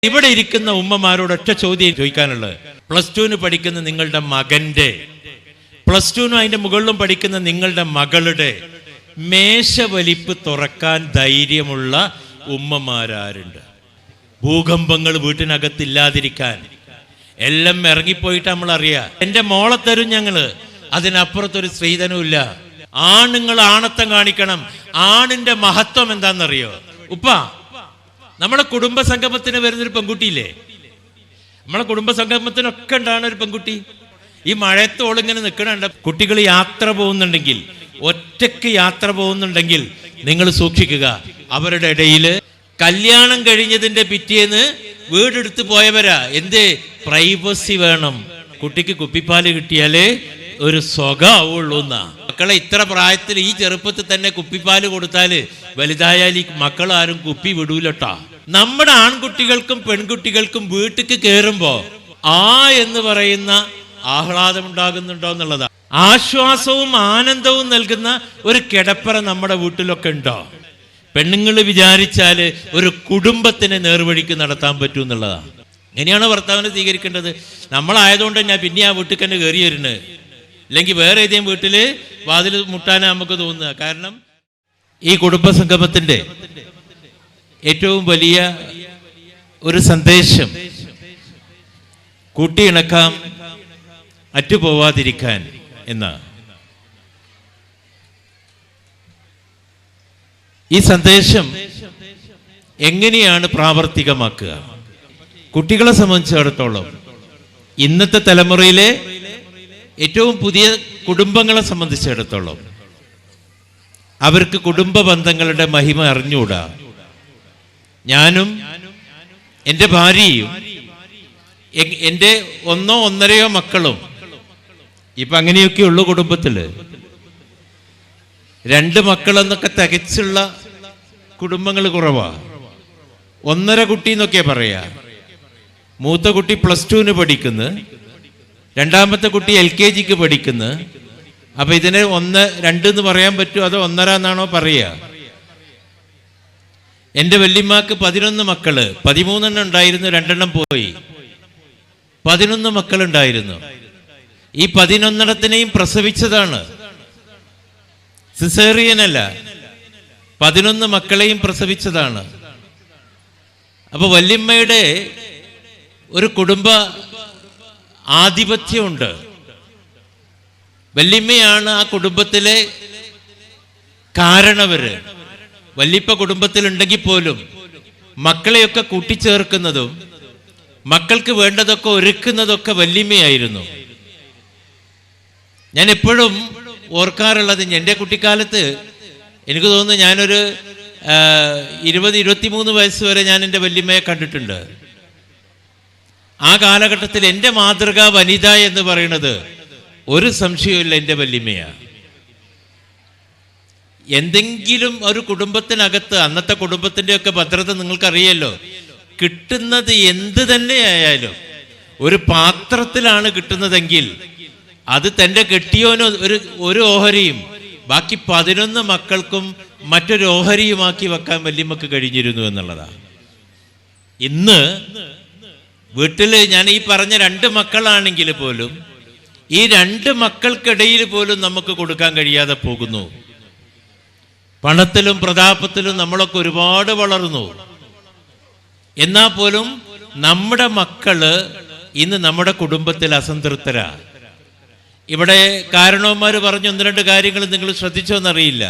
ഇവിടെ ഇരിക്കുന്ന ഉമ്മമാരോട് ഒറ്റ ചോദ്യം ചോദിക്കാനുള്ളത്, +2 പഠിക്കുന്ന നിങ്ങളുടെ മകന്റെ, +2 അതിന്റെ മുകളിലും പഠിക്കുന്ന നിങ്ങളുടെ മകളുടെ മേശവലിപ്പ് തുറക്കാൻ ധൈര്യമുള്ള ഉമ്മമാരാരുണ്ട്? ഭൂകമ്പങ്ങൾ വീട്ടിനകത്തില്ലാതിരിക്കാൻ എല്ലാം ഇറങ്ങിപ്പോയിട്ട് നമ്മൾ അറിയാം. എൻ്റെ മോളെ തരും ഞങ്ങള്, അതിനപ്പുറത്തൊരു സ്ത്രീധനമില്ല. ആണുങ്ങൾ ആണത്തം കാണിക്കണം. ആണിന്റെ മഹത്വം എന്താണെന്നറിയോ? ഉപ്പ, നമ്മുടെ കുടുംബസംഗമത്തിന് വരുന്നൊരു പെൺകുട്ടിയില്ലേ, നമ്മളെ കുടുംബസംഗമത്തിനൊക്കെ ഉണ്ടാകുന്ന ഒരു പെൺകുട്ടി ഈ മഴയത്തോളിങ്ങനെ നിൽക്കണുണ്ട്. കുട്ടികൾ യാത്ര പോകുന്നുണ്ടെങ്കിൽ, ഒറ്റയ്ക്ക് യാത്ര പോകുന്നുണ്ടെങ്കിൽ നിങ്ങൾ സൂക്ഷിക്കുക. അവരുടെ ഇടയിൽ കല്യാണം കഴിഞ്ഞതിന്റെ പിറ്റേന്ന് വീടെടുത്ത് പോയവരാ. എന്തേ? പ്രൈവസി വേണം. കുട്ടിക്ക് കുപ്പിപ്പാല് കിട്ടിയാലേ ഒരു സുഖമാവുള്ളൂ എന്നാ. മക്കളെ ഇത്ര പ്രായത്തിൽ ഈ ചെറുപ്പത്തിൽ തന്നെ കുപ്പിപ്പാല് കൊടുത്താല് വലുതായാൽ ഈ മക്കളാരും കുപ്പി വിടൂലട്ടാ. നമ്മുടെ ആൺകുട്ടികൾക്കും പെൺകുട്ടികൾക്കും വീട്ടിക്ക് കയറുമ്പോ എന്ന് പറയുന്ന ആഹ്ലാദം ഉണ്ടാകുന്നുണ്ടോ എന്നുള്ളതാ. ആശ്വാസവും ആനന്ദവും നൽകുന്ന ഒരു കിടപ്പറ നമ്മുടെ വീട്ടിലൊക്കെ ഉണ്ടോ? പെണ്ണുങ്ങൾ വിചാരിച്ചാല് ഒരു കുടുംബത്തിനെ നേർവഴിക്ക് നടത്താൻ പറ്റൂ എന്നുള്ളതാണ്. എങ്ങനെയാണ് ഭർത്താവിനെ സ്വീകരിക്കേണ്ടത്? നമ്മളായതുകൊണ്ട് തന്നെ പിന്നെ ആ വീട്ടിൽ തന്നെ കയറി വരുന്നത്. അല്ലെങ്കിൽ വേറെ ഏതെങ്കിലും വീട്ടില് വാതിൽ മുട്ടാനാ നമുക്ക് തോന്നുക. കാരണം ഈ കുടുംബസംഗമത്തിന്റെ ഏറ്റവും വലിയ ഒരു സന്ദേശം കൂട്ടിയിണക്കാം, അറ്റുപോവാതിരിക്കാൻ എന്ന ഈ സന്ദേശം എങ്ങനെയാണ് പ്രാവർത്തികമാക്കുക? കുട്ടികളെ സംബന്ധിച്ചിടത്തോളം, ഇന്നത്തെ തലമുറയിലെ ഏറ്റവും പുതിയ കുടുംബങ്ങളെ സംബന്ധിച്ചിടത്തോളം അവർക്ക് കുടുംബ ബന്ധങ്ങളുടെ മഹിമ അറിഞ്ഞുകൂടാ. ഞാനും എൻ്റെ ഭാര്യയും എൻ്റെ 1 1.5 മക്കളും ഇപ്പൊ അങ്ങനെയൊക്കെയുള്ളൂ. കുടുംബത്തില് 2 മക്കളെന്നൊക്കെ തികച്ചുള്ള കുടുംബങ്ങൾ കുറവാ. 1.5 കുട്ടി എന്നൊക്കെ പറയാ. മൂത്ത കുട്ടി +2 പഠിക്കുന്നു, രണ്ടാമത്തെ കുട്ടി LKGക്ക് പഠിക്കുന്നു. അപ്പൊ ഇതിനെ 1 2 എന്ന് പറയാൻ പറ്റുമോ, അതോ 1.5 എന്നാണോ പറയുക? എൻ്റെ വല്യമ്മക്ക് 11 മക്കള്, 13 ഉണ്ടായിരുന്നു, 2 പോയി. 11 മക്കളുണ്ടായിരുന്നു. ഈ 11 പ്രസവിച്ചതാണ്, സിസേറിയനല്ല. 11 മക്കളെയും പ്രസവിച്ചതാണ്. അപ്പൊ വല്യമ്മയുടെ ഒരു കുടുംബ ആധിപത്യമുണ്ട്. വല്യമ്മയാണ് ആ കുടുംബത്തിലെ കാരണവര്. വല്യപ്പ കുടുംബത്തിലുണ്ടെങ്കിൽ പോലും മക്കളെയൊക്കെ കൂട്ടിച്ചേർക്കുന്നതും മക്കൾക്ക് വേണ്ടതൊക്കെ ഒരുക്കുന്നതൊക്കെ വല്യമ്മയായിരുന്നു. ഞാൻ എപ്പോഴും ഓർക്കാറുള്ളത്, എൻ്റെ കുട്ടിക്കാലത്ത് എനിക്ക് തോന്നുന്നു ഞാനൊരു 20-23 വയസ്സ് വരെ ഞാൻ എൻ്റെ വല്യമ്മയെ കണ്ടിട്ടുണ്ട്. ആ കാലഘട്ടത്തിൽ എൻ്റെ മാതൃക വനിത എന്ന് പറയുന്നത് ഒരു സംശയമില്ല എൻ്റെ വല്യമ്മയാണ്. എന്തെങ്കിലും ഒരു കുടുംബത്തിനകത്ത്, അന്നത്തെ കുടുംബത്തിൻ്റെയൊക്കെ ഭദ്രത നിങ്ങൾക്കറിയാലോ, കിട്ടുന്നത് എന്ത് തന്നെയായാലും ഒരു പാത്രത്തിലാണ് കിട്ടുന്നതെങ്കിൽ അത് തൻ്റെ കെട്ടിയോനോ ഒരു ഓഹരിയും ബാക്കി 11 മക്കൾക്കും മറ്റൊരു ഓഹരിയുമാക്കി വെക്കാൻ വല്യമ്മക്ക് കഴിഞ്ഞിരുന്നു എന്നുള്ളതാണ്. ഇന്ന് വീട്ടില് ഞാൻ ഈ പറഞ്ഞ 2 മക്കളാണെങ്കിൽ പോലും ഈ 2 മക്കൾക്കിടയിൽ പോലും നമുക്ക് കൊടുക്കാൻ കഴിയാതെ പോകുന്നു. പണത്തിലും പ്രതാപത്തിലും നമ്മളൊക്കെ ഒരുപാട് വളർന്നു. എന്നാൽ പോലും നമ്മുടെ മക്കള് ഇന്ന് നമ്മുടെ കുടുംബത്തിൽ അസംതൃപ്തരാ. ഇവിടെ കാരണവന്മാര് പറഞ്ഞ 1-2 കാര്യങ്ങൾ നിങ്ങൾ ശ്രദ്ധിച്ചോന്നറിയില്ല.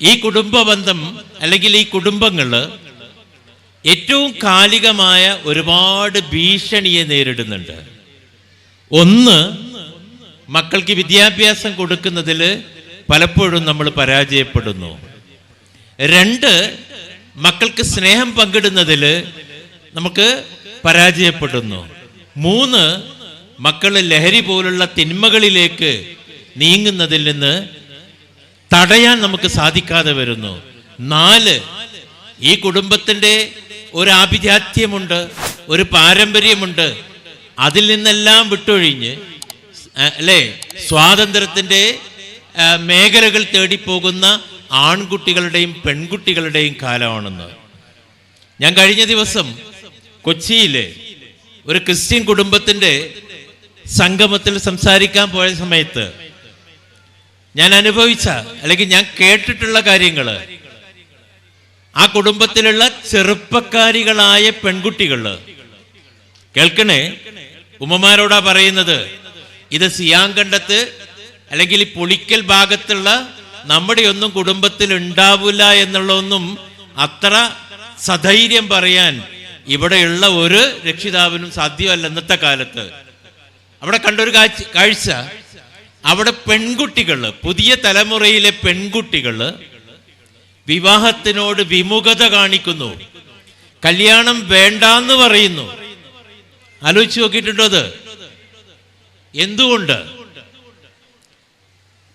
ഈ കുടുംബ ബന്ധം അല്ലെങ്കിൽ ഈ കുടുംബങ്ങള് ഏറ്റവും കാലികമായ ഒരുപാട് ഭീഷണിയെ നേരിടുന്നുണ്ട്. 1, മക്കൾക്ക് വിദ്യാഭ്യാസം കൊടുക്കുന്നതിൽ പലപ്പോഴും നമ്മൾ പരാജയപ്പെടുന്നു. 2, മക്കൾക്ക് സ്നേഹം പങ്കിടുന്നതിൽ നമുക്ക് പരാജയപ്പെടുന്നു. 3, മക്കൾ ലഹരി പോലുള്ള തിന്മകളിലേക്ക് നീങ്ങുന്നതിൽ നിന്ന് തടയാൻ നമുക്ക് സാധിക്കാതെ വരുന്നു. 4, ഈ കുടുംബത്തിൻ്റെ ഒരു ആഭിജാത്യമുണ്ട്, ഒരു പാരമ്പര്യമുണ്ട്. അതിൽ നിന്നെല്ലാം വിട്ടൊഴിഞ്ഞ് അല്ലേ സ്വാതന്ത്ര്യത്തിൻ്റെ മേഖലകൾ തേടിപ്പോകുന്ന ആൺകുട്ടികളുടെയും പെൺകുട്ടികളുടെയും കാലമാണെന്ന്. ഞാൻ കഴിഞ്ഞ ദിവസം കൊച്ചിയിലെ ഒരു ക്രിസ്ത്യൻ കുടുംബത്തിൻ്റെ സംഗമത്തിൽ സംസാരിക്കാൻ പോയ സമയത്ത് ഞാൻ അനുഭവിച്ച അല്ലെങ്കിൽ ഞാൻ കേട്ടിട്ടുള്ള കാര്യങ്ങൾ, ആ കുടുംബത്തിലുള്ള ചെറുപ്പക്കാരികളായ പെൺകുട്ടികൾ, കേൾക്കണേ, ഉമ്മമാരോടാ പറയുന്നത്, ഇത് സിയാങ്കണ്ടത്ത് അല്ലെങ്കിൽ ഈ പുളിക്കൽ ഭാഗത്തുള്ള നമ്മുടെ ഒന്നും കുടുംബത്തിൽ ഉണ്ടാവില്ല എന്നുള്ളതൊന്നും അത്ര സധൈര്യം പറയാൻ ഇവിടെയുള്ള ഒരു രക്ഷിതാവിനും സാധ്യമല്ല ഇന്നത്തെ കാലത്ത്. അവിടെ കണ്ടൊരു കാഴ്ച, അവിടെ പെൺകുട്ടികൾ, പുതിയ തലമുറയിലെ പെൺകുട്ടികൾ വിവാഹത്തിനോട് വിമുഖത കാണിക്കുന്നു, കല്യാണം വേണ്ടാന്ന് പറയുന്നു. ആലോചിച്ച് നോക്കിയിട്ടുണ്ടോ അത്? എന്തുകൊണ്ട്?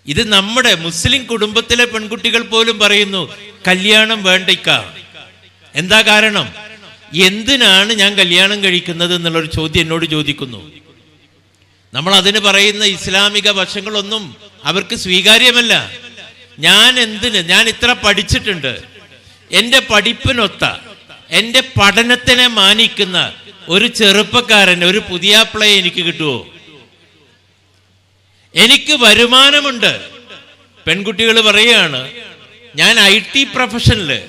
ഇത് നമ്മുടെ മുസ്ലിം കുടുംബത്തിലെ പെൺകുട്ടികൾ പോലും പറയുന്നു കല്യാണം വേണ്ടിക്ക. എന്താ കാരണം? എന്തിനാണ് ഞാൻ കല്യാണം കഴിക്കുന്നത് എന്നുള്ളൊരു ചോദ്യം എന്നോട് ചോദിക്കുന്നു. നമ്മൾ അതിന് പറയുന്ന ഇസ്ലാമിക വശങ്ങളൊന്നും അവർക്ക് സ്വീകാര്യമല്ല. ഞാൻ ഇത്ര പഠിച്ചിട്ടുണ്ട്, എൻ്റെ പഠിപ്പിനൊത്ത, എൻ്റെ പഠനത്തിനെ മാനിക്കുന്ന ഒരു ചെറുപ്പക്കാരൻ, ഒരു പുതിയാപ്പിളയെ എനിക്ക് കിട്ടുമോ? എനിക്ക് വരുമാനമുണ്ട്. പെൺകുട്ടികൾ പറയുകയാണ്, ഞാൻ IT പ്രൊഫഷനില്,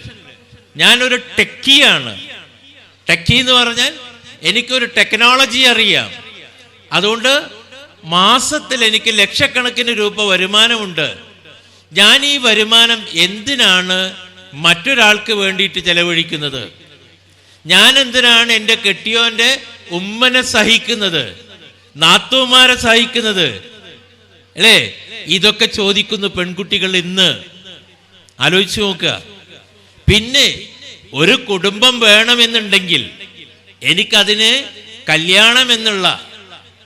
ഞാനൊരു ടെക്കിയാണ്. ടെക്കി എന്ന് പറഞ്ഞാൽ എനിക്കൊരു ടെക്നോളജി അറിയാം, അതുകൊണ്ട് മാസത്തിൽ എനിക്ക് ലക്ഷക്കണക്കിന് രൂപ വരുമാനമുണ്ട്. ഞാൻ ഈ വരുമാനം എന്തിനാണ് മറ്റൊരാൾക്ക് വേണ്ടിയിട്ട് ചെലവഴിക്കുന്നത്? ഞാൻ എന്തിനാണ് എൻ്റെ കെട്ടിയോൻ്റെ ഉമ്മനെ സഹിക്കുന്നത്, നാത്തൂമാരെ സഹിക്കുന്നത്? അല്ലേ? ഇതൊക്കെ ചോദിക്കുന്നു പെൺകുട്ടികൾ ഇന്ന്. ആലോചിച്ച് നോക്കുക. പിന്നെ ഒരു കുടുംബം വേണമെന്നുണ്ടെങ്കിൽ എനിക്കതിന് കല്യാണം എന്നുള്ള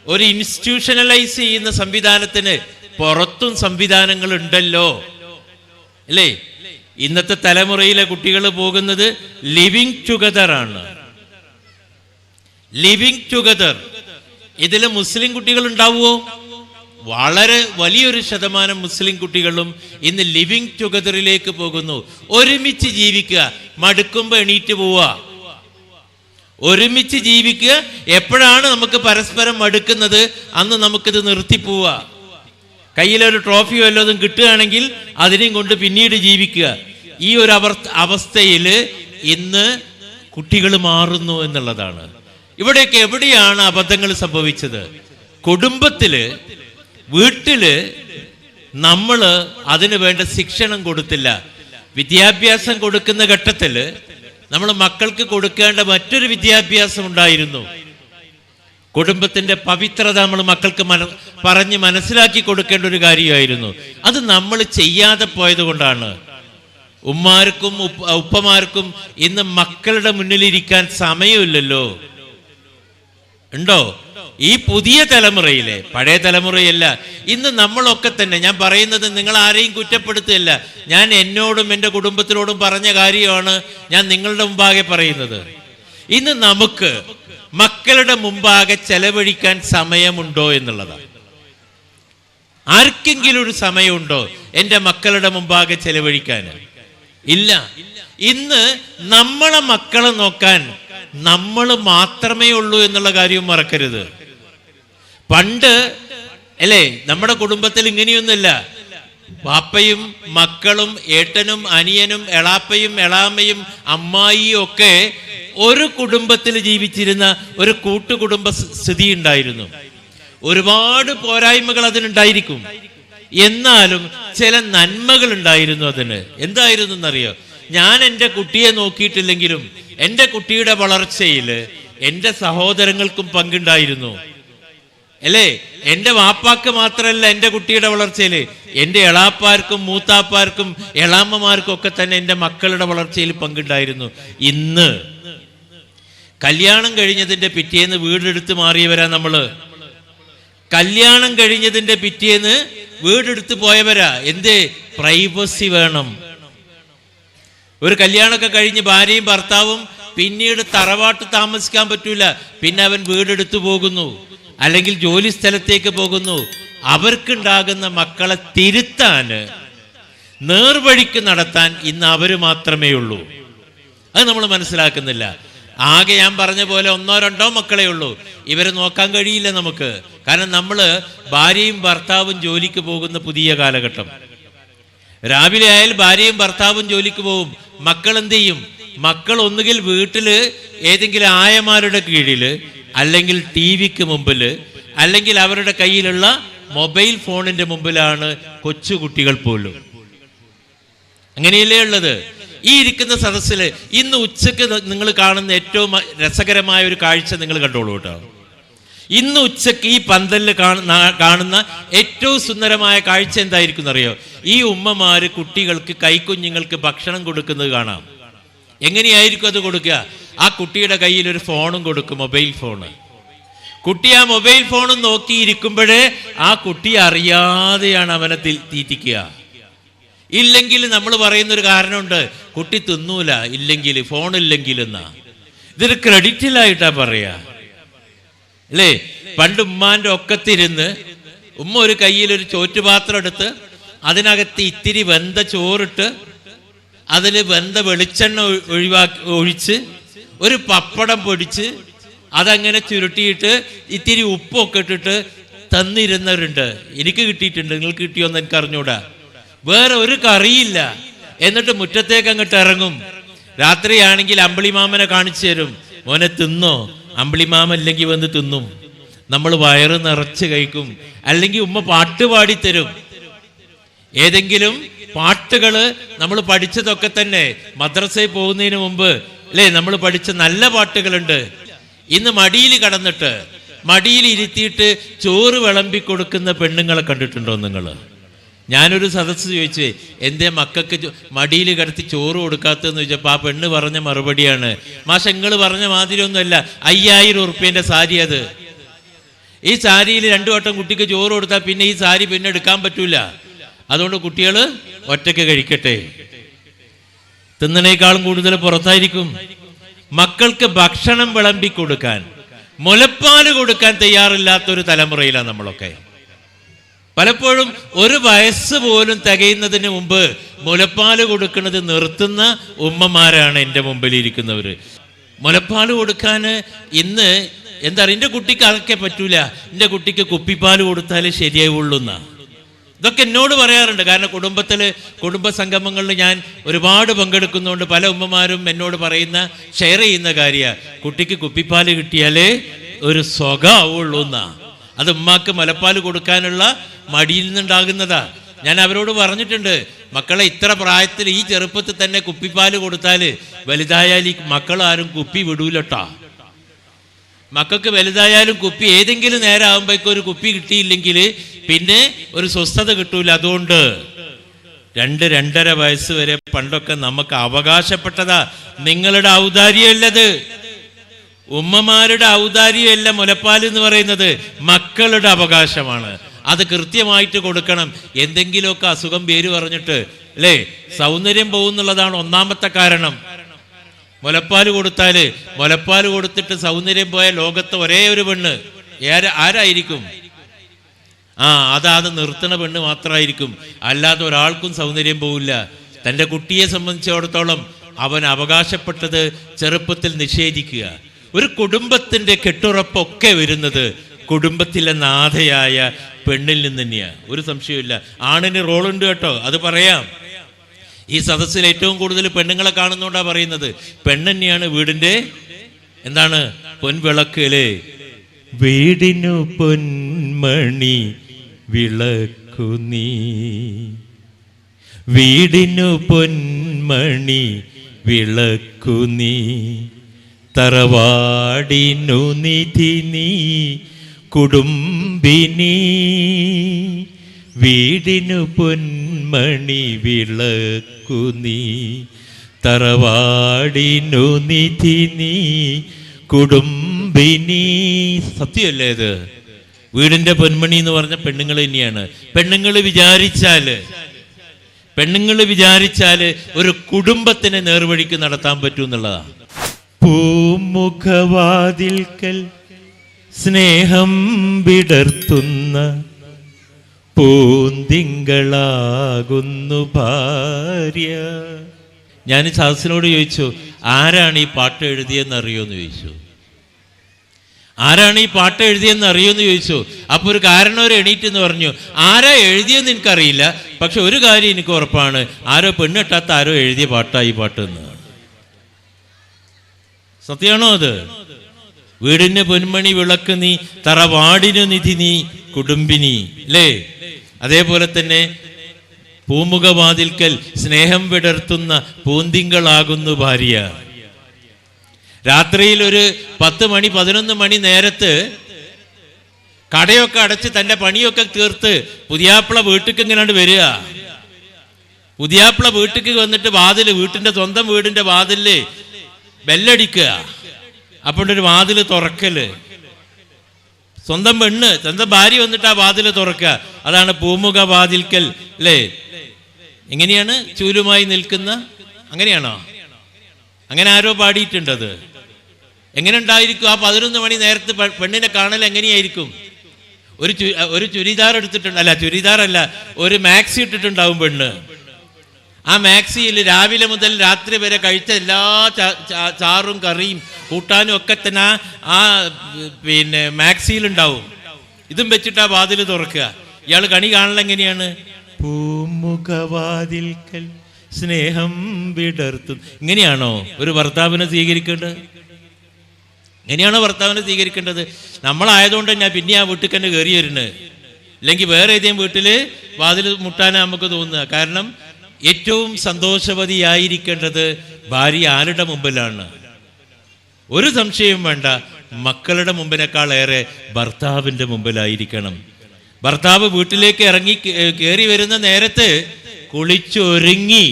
ഒരു ഇൻസ്റ്റിറ്റ്യൂഷണലൈസ് ചെയ്യുന്ന സംവിധാനത്തിന് പുറത്തും സംവിധാനങ്ങൾ ഉണ്ടല്ലോ, അല്ലേ? ഇന്നത്തെ തലമുറയിലെ കുട്ടികൾ പോകുന്നത് ലിവിങ് ടുഗദർ ആണ്. Living together. ഇതിൽ മുസ്ലിം കുട്ടികൾ ഉണ്ടാവുമോ? വളരെ വലിയൊരു ശതമാനം മുസ്ലിം കുട്ടികളും ഇന്ന് ലിവിങ് ടുഗദറിലേക്ക് പോകുന്നു. ഒരുമിച്ച് ജീവിക്കുക, മടുക്കുമ്പോൾ എണീറ്റ് പോവുക. ഒരുമിച്ച് ജീവിക്കുക. എപ്പോഴാണ് നമുക്ക് പരസ്പരം മടുക്കുന്നത് അന്ന് നമുക്കിത് നിർത്തിപ്പോവുക. കയ്യിലൊരു ട്രോഫിയോ വല്ലതും കിട്ടുകയാണെങ്കിൽ അതിനെയും കൊണ്ട് പിന്നീട് ജീവിക്കുക. ഈ ഒരു അവസ്ഥയിൽ ഇന്ന് കുട്ടികൾ മാറുന്നു എന്നുള്ളതാണ്. ഇവിടെയൊക്കെ എവിടെയാണ് അബദ്ധങ്ങൾ സംഭവിച്ചത്? കുടുംബത്തില്, വീട്ടില് നമ്മൾ അതിന് വേണ്ട ശിക്ഷണം കൊടുത്തില്ല. വിദ്യാഭ്യാസം കൊടുക്കുന്ന ഘട്ടത്തിൽ നമ്മൾ മക്കൾക്ക് കൊടുക്കേണ്ട മറ്റൊരു വിദ്യാഭ്യാസം ഉണ്ടായിരുന്നു. കുടുംബത്തിന്റെ പവിത്രത നമ്മൾ മക്കൾക്ക് പറഞ്ഞ് മനസ്സിലാക്കി കൊടുക്കേണ്ട ഒരു കാര്യമായിരുന്നു. അത് നമ്മൾ ചെയ്യാതെ പോയത് കൊണ്ടാണ്. ഉമ്മാർക്കും ഉപ്പമാർക്കും ഇന്ന് മക്കളുടെ മുന്നിലിരിക്കാൻ സമയമില്ലല്ലോ. ഉണ്ടോ? ഈ പുതിയ തലമുറയിലെ, പഴയ തലമുറയല്ല, ഇന്ന് നമ്മളൊക്കെ തന്നെ, ഞാൻ പറയുന്നത് നിങ്ങൾ ആരെയും കുറ്റപ്പെടുത്തുകയല്ല, ഞാൻ എന്നോടും എൻ്റെ കുടുംബത്തിനോടും പറഞ്ഞ കാര്യമാണ് ഞാൻ നിങ്ങളുടെ മുമ്പാകെ പറയുന്നത്. ഇന്ന് നമുക്ക് മക്കളുടെ മുമ്പാകെ ചെലവഴിക്കാൻ സമയമുണ്ടോ എന്നുള്ളതാണ്. ആർക്കെങ്കിലും ഒരു സമയമുണ്ടോ എൻ്റെ മക്കളുടെ മുമ്പാകെ ചെലവഴിക്കാൻ? ഇല്ല. ഇന്ന് നമ്മളെ മക്കളെ നോക്കാൻ നമ്മൾ മാത്രമേ ഉള്ളൂ എന്നുള്ള കാര്യവും മറക്കരുത്. പണ്ട് അല്ലേ, നമ്മുടെ കുടുംബത്തിൽ ഇങ്ങനെയൊന്നുമില്ല. പാപ്പയും മക്കളും ഏട്ടനും അനിയനും എളാപ്പയും എളാമ്മയും അമ്മായിയും ഒക്കെ ഒരു കുടുംബത്തിൽ ജീവിച്ചിരുന്ന ഒരു കൂട്ടുകുടുംബ സ്ഥിതി ഉണ്ടായിരുന്നു. ഒരുപാട് പോരായ്മകൾ അതിനുണ്ടായിരിക്കും, എന്നാലും ചില നന്മകൾ ഉണ്ടായിരുന്നു അതിന്. എന്തായിരുന്നു എന്നറിയോ? ഞാൻ എൻ്റെ കുട്ടിയെ നോക്കിയിട്ടില്ലെങ്കിലും എൻ്റെ കുട്ടിയുടെ വളർച്ചയിൽ എൻ്റെ സഹോദരങ്ങൾക്കും പങ്കുണ്ടായിരുന്നു, അല്ലേ? എൻ്റെ വാപ്പാക്ക് മാത്രമല്ല എൻ്റെ കുട്ടിയുടെ വളർച്ചയിൽ, എൻ്റെ എളാപ്പാർക്കും മൂത്താപ്പാർക്കും എളാമ്മമാർക്കും ഒക്കെ തന്നെ എൻ്റെ മക്കളുടെ വളർച്ചയിൽ പങ്കുണ്ടായിരുന്നു. ഇന്ന് കല്യാണം കഴിഞ്ഞതിൻ്റെ പിറ്റേന്ന് വീടെടുത്ത് മാറിയവരാ നമ്മള്. കല്യാണം കഴിഞ്ഞതിൻ്റെ പിറ്റേന്ന് വീടെടുത്ത് പോയവരാ. എന്തേ? പ്രൈവസി വേണം. ഒരു കല്യാണമൊക്കെ കഴിഞ്ഞ് ഭാര്യയും ഭർത്താവും പിന്നീട് തറവാട്ട് താമസിക്കാൻ പറ്റൂല, പിന്നെ അവൻ വീടെടുത്തു പോകുന്നു, അല്ലെങ്കിൽ ജോലി സ്ഥലത്തേക്ക് പോകുന്നു. അവർക്കുണ്ടാകുന്ന മക്കളെ തിരുത്താൻ, നേർവഴിക്ക് നടത്താൻ ഇന്ന് അവർ മാത്രമേ ഉള്ളൂ. അത് നമ്മൾ മനസ്സിലാക്കുന്നില്ല. ആകെ ഞാൻ പറഞ്ഞ പോലെ 1-2 മക്കളേ ഉള്ളൂ. ഇവരെ നോക്കാൻ കഴിയില്ല നമുക്ക്. കാരണം നമ്മൾ ഭാര്യയും ഭർത്താവും ജോലിക്ക് പോകുന്ന പുതിയ കാലഘട്ടം. രാവിലെ ആയാൽ ഭാര്യയും ഭർത്താവും ജോലിക്ക് പോകും. മക്കൾ എന്ത് ചെയ്യും? മക്കൾ ഒന്നുകിൽ വീട്ടിൽ ഏതെങ്കിലും ആയമാരുടെ കീഴിൽ, അല്ലെങ്കിൽ TV-ക്ക് മുമ്പിൽ, അല്ലെങ്കിൽ അവരുടെ കയ്യിലുള്ള മൊബൈൽ ഫോണിന്റെ മുമ്പിലാണ് കൊച്ചുകുട്ടികൾ പോലും. അങ്ങനെയല്ലേ ഉള്ളത്? ഈ ഇരിക്കുന്ന സദസ്സിൽ ഇന്ന് ഉച്ചക്ക് നിങ്ങൾ കാണുന്ന ഏറ്റവും രസകരമായ ഒരു കാഴ്ച നിങ്ങൾ കണ്ടോളൂ കേട്ടോ. ഇന്ന് ഉച്ചക്ക് ഈ പന്തലിൽ കാണുന്ന ഏറ്റവും സുന്ദരമായ കാഴ്ച എന്തായിരിക്കും അറിയോ? ഈ ഉമ്മമാര് കുട്ടികൾക്ക്, കൈക്കുഞ്ഞുങ്ങൾക്ക് ഭക്ഷണം കൊടുക്കുന്നത് കാണാം. എങ്ങനെയായിരിക്കും അത് കൊടുക്കുക? ആ കുട്ടിയുടെ കയ്യിൽ ഒരു ഫോണും കൊടുക്കും, മൊബൈൽ ഫോണ്. കുട്ടി ആ മൊബൈൽ ഫോണും നോക്കിയിരിക്കുമ്പോഴേ ആ കുട്ടി അറിയാതെയാണ് അവനെ തീറ്റിക്കുക. ഇല്ലെങ്കിൽ നമ്മൾ പറയുന്നൊരു കാരണമുണ്ട്, കുട്ടി തിന്നൂല ഇല്ലെങ്കിൽ, ഫോണില്ലെങ്കിൽ എന്നാ. ഇതൊരു ക്രെഡിറ്റിലായിട്ടാ പറയാ അല്ലേ? പണ്ട് ഉമ്മാന്റെ ഒക്കത്തിരുന്ന് ഉമ്മ ഒരു കയ്യിൽ ചോറ്റുപാത്രം എടുത്ത് അതിനകത്ത് ഇത്തിരി വെന്ത ചോറിട്ട് അതിൽ വെന്ത വെളിച്ചെണ്ണ ഒഴിച്ച് ഒരു പപ്പടം പൊടിച്ച് അതങ്ങനെ ചുരുട്ടിയിട്ട് ഇത്തിരി ഉപ്പൊക്കെ ഇട്ടിട്ട് തന്നിരുന്നവരുണ്ട്. എനിക്ക് കിട്ടിയിട്ടുണ്ട്, നിങ്ങൾക്ക് കിട്ടിയോന്ന് എനിക്ക് അറിഞ്ഞൂടാ. വേറെ ഒരു കറിയില്ല. എന്നിട്ട് മുറ്റത്തേക്ക് അങ്ങോട്ട് ഇറങ്ങും. രാത്രിയാണെങ്കിൽ അമ്പിളിമാമനെ കാണിച്ചു തരും, മോനെ തിന്നോ. അമ്പിളിമാമ ഇല്ലെങ്കിൽ വന്ന് തിന്നും. നമ്മൾ വയറ് നിറച്ച് കഴിക്കും. അല്ലെങ്കിൽ ഉമ്മ പാട്ട് പാടിത്തരും. ഏതെങ്കിലും പാട്ടുകൾ നമ്മൾ പഠിച്ചതൊക്കെ തന്നെ മദ്രസയിൽ പോകുന്നതിന് മുമ്പ് അല്ലേ നമ്മൾ പഠിച്ച നല്ല പാട്ടുകളുണ്ട്. ഇന്ന് മടിയിൽ കടന്നിട്ട് മടിയിൽ ഇരുത്തിയിട്ട് ചോറ് വിളമ്പി കൊടുക്കുന്ന പെണ്ണുങ്ങളെ കണ്ടിട്ടുണ്ടോ നിങ്ങൾ? ഞാനൊരു സദസ്സ് ചോദിച്ചേ, എന്തേ മക്കൾക്ക് മടിയിൽ കിടത്തി ചോറ് കൊടുക്കാത്തതെന്ന് ചോദിച്ചപ്പോൾ ആ പെണ്ണ് പറഞ്ഞ മറുപടിയാണ്, മാഷ നിങ്ങൾ പറഞ്ഞ മാതിരിയൊന്നുമല്ല, 5000 ഉറുപ്പ്യൻ്റെ സാരി അത്. ഈ സാരിയിൽ 2 വട്ടം കുട്ടിക്ക് ചോറ് കൊടുത്താൽ പിന്നെ ഈ സാരി പിന്നെ എടുക്കാൻ പറ്റൂല. അതുകൊണ്ട് കുട്ടികൾ ഒറ്റയ്ക്ക് കഴിക്കട്ടെ. തിന്നണേക്കാളും കൂടുതൽ പുറത്തായിരിക്കും. മക്കൾക്ക് ഭക്ഷണം വിളമ്പി കൊടുക്കാൻ, മുലപ്പാല് കൊടുക്കാൻ തയ്യാറില്ലാത്തൊരു തലമുറയിലാണ് നമ്മളൊക്കെ. പലപ്പോഴും 1 വയസ്സ് പോലും തികയുന്നതിന് മുമ്പ് മുലപ്പാല് കൊടുക്കുന്നത് നിർത്തുന്ന ഉമ്മമാരാണ് എൻ്റെ മുമ്പിൽ ഇരിക്കുന്നവർ. മുലപ്പാല് കൊടുക്കാൻ ഇന്ന് എന്താ പറയുക, എൻ്റെ കുട്ടിക്ക് അതൊക്കെ പറ്റൂല, എൻ്റെ കുട്ടിക്ക് കുപ്പിപ്പാല് കൊടുത്താലേ ശരിയാവുള്ളൂ എന്നാ. ഇതൊക്കെ എന്നോട് പറയാറുണ്ട്. കാരണം കുടുംബ സംഗമങ്ങളിൽ ഞാൻ ഒരുപാട് പങ്കെടുക്കുന്നതുകൊണ്ട് പല ഉമ്മമാരും എന്നോട് ഷെയർ ചെയ്യുന്ന കാര്യമാണ്, കുട്ടിക്ക് കുപ്പിപ്പാല് കിട്ടിയാലേ ഒരു സുഖമാവുള്ളൂ എന്നാ. അത് ഉമ്മാക്ക് മുലപ്പാൽ കൊടുക്കാനുള്ള മടിയിൽ നിന്നുണ്ടാകുന്നതാ. ഞാൻ അവരോട് പറഞ്ഞിട്ടുണ്ട്, മക്കളെ ഇത്ര പ്രായത്തിൽ ഈ ചെറുപ്പത്തിൽ തന്നെ കുപ്പിപ്പാല് കൊടുത്താൽ വലുതായാൽ ഈ മക്കളാരും കുപ്പി വിടൂലട്ടാ. മക്കൾക്ക് വലുതായാലും കുപ്പി ഏതെങ്കിലും നേരം ആകുമ്പോഴേക്കും ഒരു കുപ്പി കിട്ടിയില്ലെങ്കിൽ പിന്നെ ഒരു സ്വസ്ഥത കിട്ടൂല. അതുകൊണ്ട് 2-2.5 വയസ്സ് വരെ പണ്ടൊക്കെ നമുക്ക് അവകാശപ്പെട്ടതാ. നിങ്ങളുടെ ഔദാര്യമല്ലത്, ഉമ്മമാരുടെ ഔദാര്യമല്ല മുലപ്പാൽ എന്ന് പറയുന്നത്, മക്കളുടെ അവകാശമാണ്. അത് കൃത്യമായിട്ട് കൊടുക്കണം. എന്തെങ്കിലുമൊക്കെ അസുഖം പേര് പറഞ്ഞിട്ട് അല്ലേ സൗന്ദര്യം പോകുന്നുള്ളതാണ് ഒന്നാമത്തെ കാരണം. മുലപ്പാൽ കൊടുത്തിട്ട് സൗന്ദര്യം പോയ ലോകത്ത് ഒരേ ഒരു പെണ്ണ് ആരായിരിക്കും? അത് നിർത്തണ പെണ്ണ് മാത്രമായിരിക്കും. അല്ലാതെ ഒരാൾക്കും സൗന്ദര്യം പോവില്ല. തൻ്റെ കുട്ടിയെ സംബന്ധിച്ചിടത്തോളം അവൻ അവകാശപ്പെട്ടത് ചെറുപ്പത്തിൽ നിഷേധിക്കുക. ഒരു കുടുംബത്തിൻ്റെ കെട്ടുറപ്പൊക്കെ വരുന്നത് കുടുംബത്തിലെ നാഥയായ പെണ്ണിൽ നിന്ന് തന്നെയാണ്, ഒരു സംശയമില്ല. ആണിന് റോളുണ്ട് കേട്ടോ, അത് പറയാം. ഈ സദസ്സിൽ ഏറ്റവും കൂടുതൽ പെണ്ണുങ്ങളെ കാണുന്നോണ്ടാ പറയുന്നത്. പെണ്ണെന്നെയാണ് വീടിൻ്റെ എന്താണ് പൊൻവിളക്കല്ലേ. വീടിനു പൊന്മണി വിളക്കു നീ, വീടിനു പൊന്മണി വിളക്കു നീ, തറവാടിനു നിധി നീ കുടുംബിനി, വീടിനു പൊന്മണി വിളക്കു നീ, തറവാടിനു നിധി നീ കുടുംബിനി. സത്യമല്ലേ ഇത്? വീടിൻ്റെ പൊന്മണി എന്ന് പറഞ്ഞ പെണ്ണുങ്ങൾ തന്നെയാണ്. പെണ്ണുങ്ങൾ വിചാരിച്ചാൽ ഒരു കുടുംബത്തിനെ നേർവഴിക്ക് നടത്താൻ പറ്റും എന്നുള്ളതാണ്. പൂമുഖവാതിൽക്കൽ സ്നേഹം വിടർത്തുന്ന പൂന്തിങ്കളാകുന്നു ഭാര്യ, ഞാൻ സദസ്സിനോട് ചോദിച്ചു, ആരാണ് ഈ പാട്ട് എഴുതിയെന്ന് അറിയുമെന്ന് ചോദിച്ചു. ആരാണ് ഈ പാട്ട് എഴുതിയെന്ന് അറിയുമെന്ന് ചോദിച്ചു. അപ്പോൾ ഒരു കാരണവർ എണീറ്റെന്ന് പറഞ്ഞു, ആരാ എഴുതിയെന്ന് എനിക്കറിയില്ല, പക്ഷെ ഒരു കാര്യം എനിക്ക് ഉറപ്പാണ്, ആരോ പെണ്ണിട്ടാത്ത ആരോ എഴുതിയ പാട്ടായി പാട്ടെന്ന്. സത്യമാണോ അത്? വീടിന് പൊന്മണി വിളക്ക് നീ, തറവാടിന് നിധി നീ, കുടുംബിനി, അല്ലേ? അതേപോലെ തന്നെ പൂമുഖവാതിൽക്കൽ സ്നേഹം വിടർത്തുന്ന പൂന്തിങ്കളാകുന്നു ഭാര്യ. രാത്രിയിൽ ഒരു 10 മണി 11 മണി നേരത്ത് കടയൊക്കെ അടച്ച് തൻ്റെ പണിയൊക്കെ തീർത്ത് പുതിയാപ്പിള വീട്ടിലേക്ക് ഇങ്ങനെ വരിക. പുതിയാപ്പിള വീട്ടിലേക്ക് വന്നിട്ട് വീട്ടിൻ്റെ സ്വന്തം വീടിൻ്റെ വാതിലില് ബെല്ലടിക്കുക. അപ്പോഴൊരു വാതിൽ തുറക്കല്. സ്വന്തം പെണ്ണ്, സ്വന്തം ഭാര്യ വന്നിട്ട് ആ വാതിൽ തുറക്കുക. അതാണ് പൂമുഖ വാതിൽക്കൽ, അല്ലേ? എങ്ങനെയാണ് ചൂലുമായി നിൽക്കുന്ന? അങ്ങനെയാണോ? അങ്ങനെ ആരോ പാടിയിട്ടുണ്ടത്. എങ്ങനെ ഉണ്ടായിരിക്കും ആ 11 മണി നേരത്ത് പെണ്ണിനെ കാണൽ? എങ്ങനെയായിരിക്കും? ഒരു ചുരിദാർ എടുത്തിട്ടുണ്ട്, അല്ല ചുരിദാറല്ല, ഒരു മാക്സി ഇട്ടിട്ടുണ്ടാവും പെണ്ണ്. ആ മാക്സിയിൽ രാവിലെ മുതൽ രാത്രി വരെ കഴിച്ച എല്ലാ ചാറും കറിയും കൂട്ടാനും ഒക്കെ തന്നെ ആ പിന്നെ മാക്സിയിലുണ്ടാവും. ഇതും വെച്ചിട്ട് ആ വാതിൽ തുറക്കുക. ഇയാൾ കണി കാണൽ എങ്ങനെയാണ്? പൂമുഖവാതിൽക്കൽ സ്നേഹം വിടർത്തും. ഇങ്ങനെയാണോ ഒരു ഭർത്താവിനെ സ്വീകരിക്കേണ്ടത്? ഇങ്ങനെയാണോ ഭർത്താവിനെ സ്വീകരിക്കേണ്ടത്? നമ്മളായതുകൊണ്ട് ഞാൻ പിന്നെ ആ വീട്ടിൽ തന്നെ കയറി വരുന്നത്. അല്ലെങ്കിൽ വേറെ ഏതെങ്കിലും വീട്ടിൽ വാതിൽ മുട്ടാനാണ് നമുക്ക് തോന്നുക. കാരണം ഏറ്റവും സന്തോഷവതിയായിരിക്കേണ്ടത് ഭാര്യ ആരുടെ മുമ്പിലാണ്? ഒരു സംശയവും വേണ്ട, മക്കളുടെ മുമ്പിനേക്കാളേറെ ഭർത്താവിൻ്റെ മുമ്പിലായിരിക്കണം. ഭർത്താവ് വീട്ടിലേക്ക് ഇറങ്ങി കയറി വരുന്ന നേരത്ത് കുളിച്ചൊരുങ്ങി,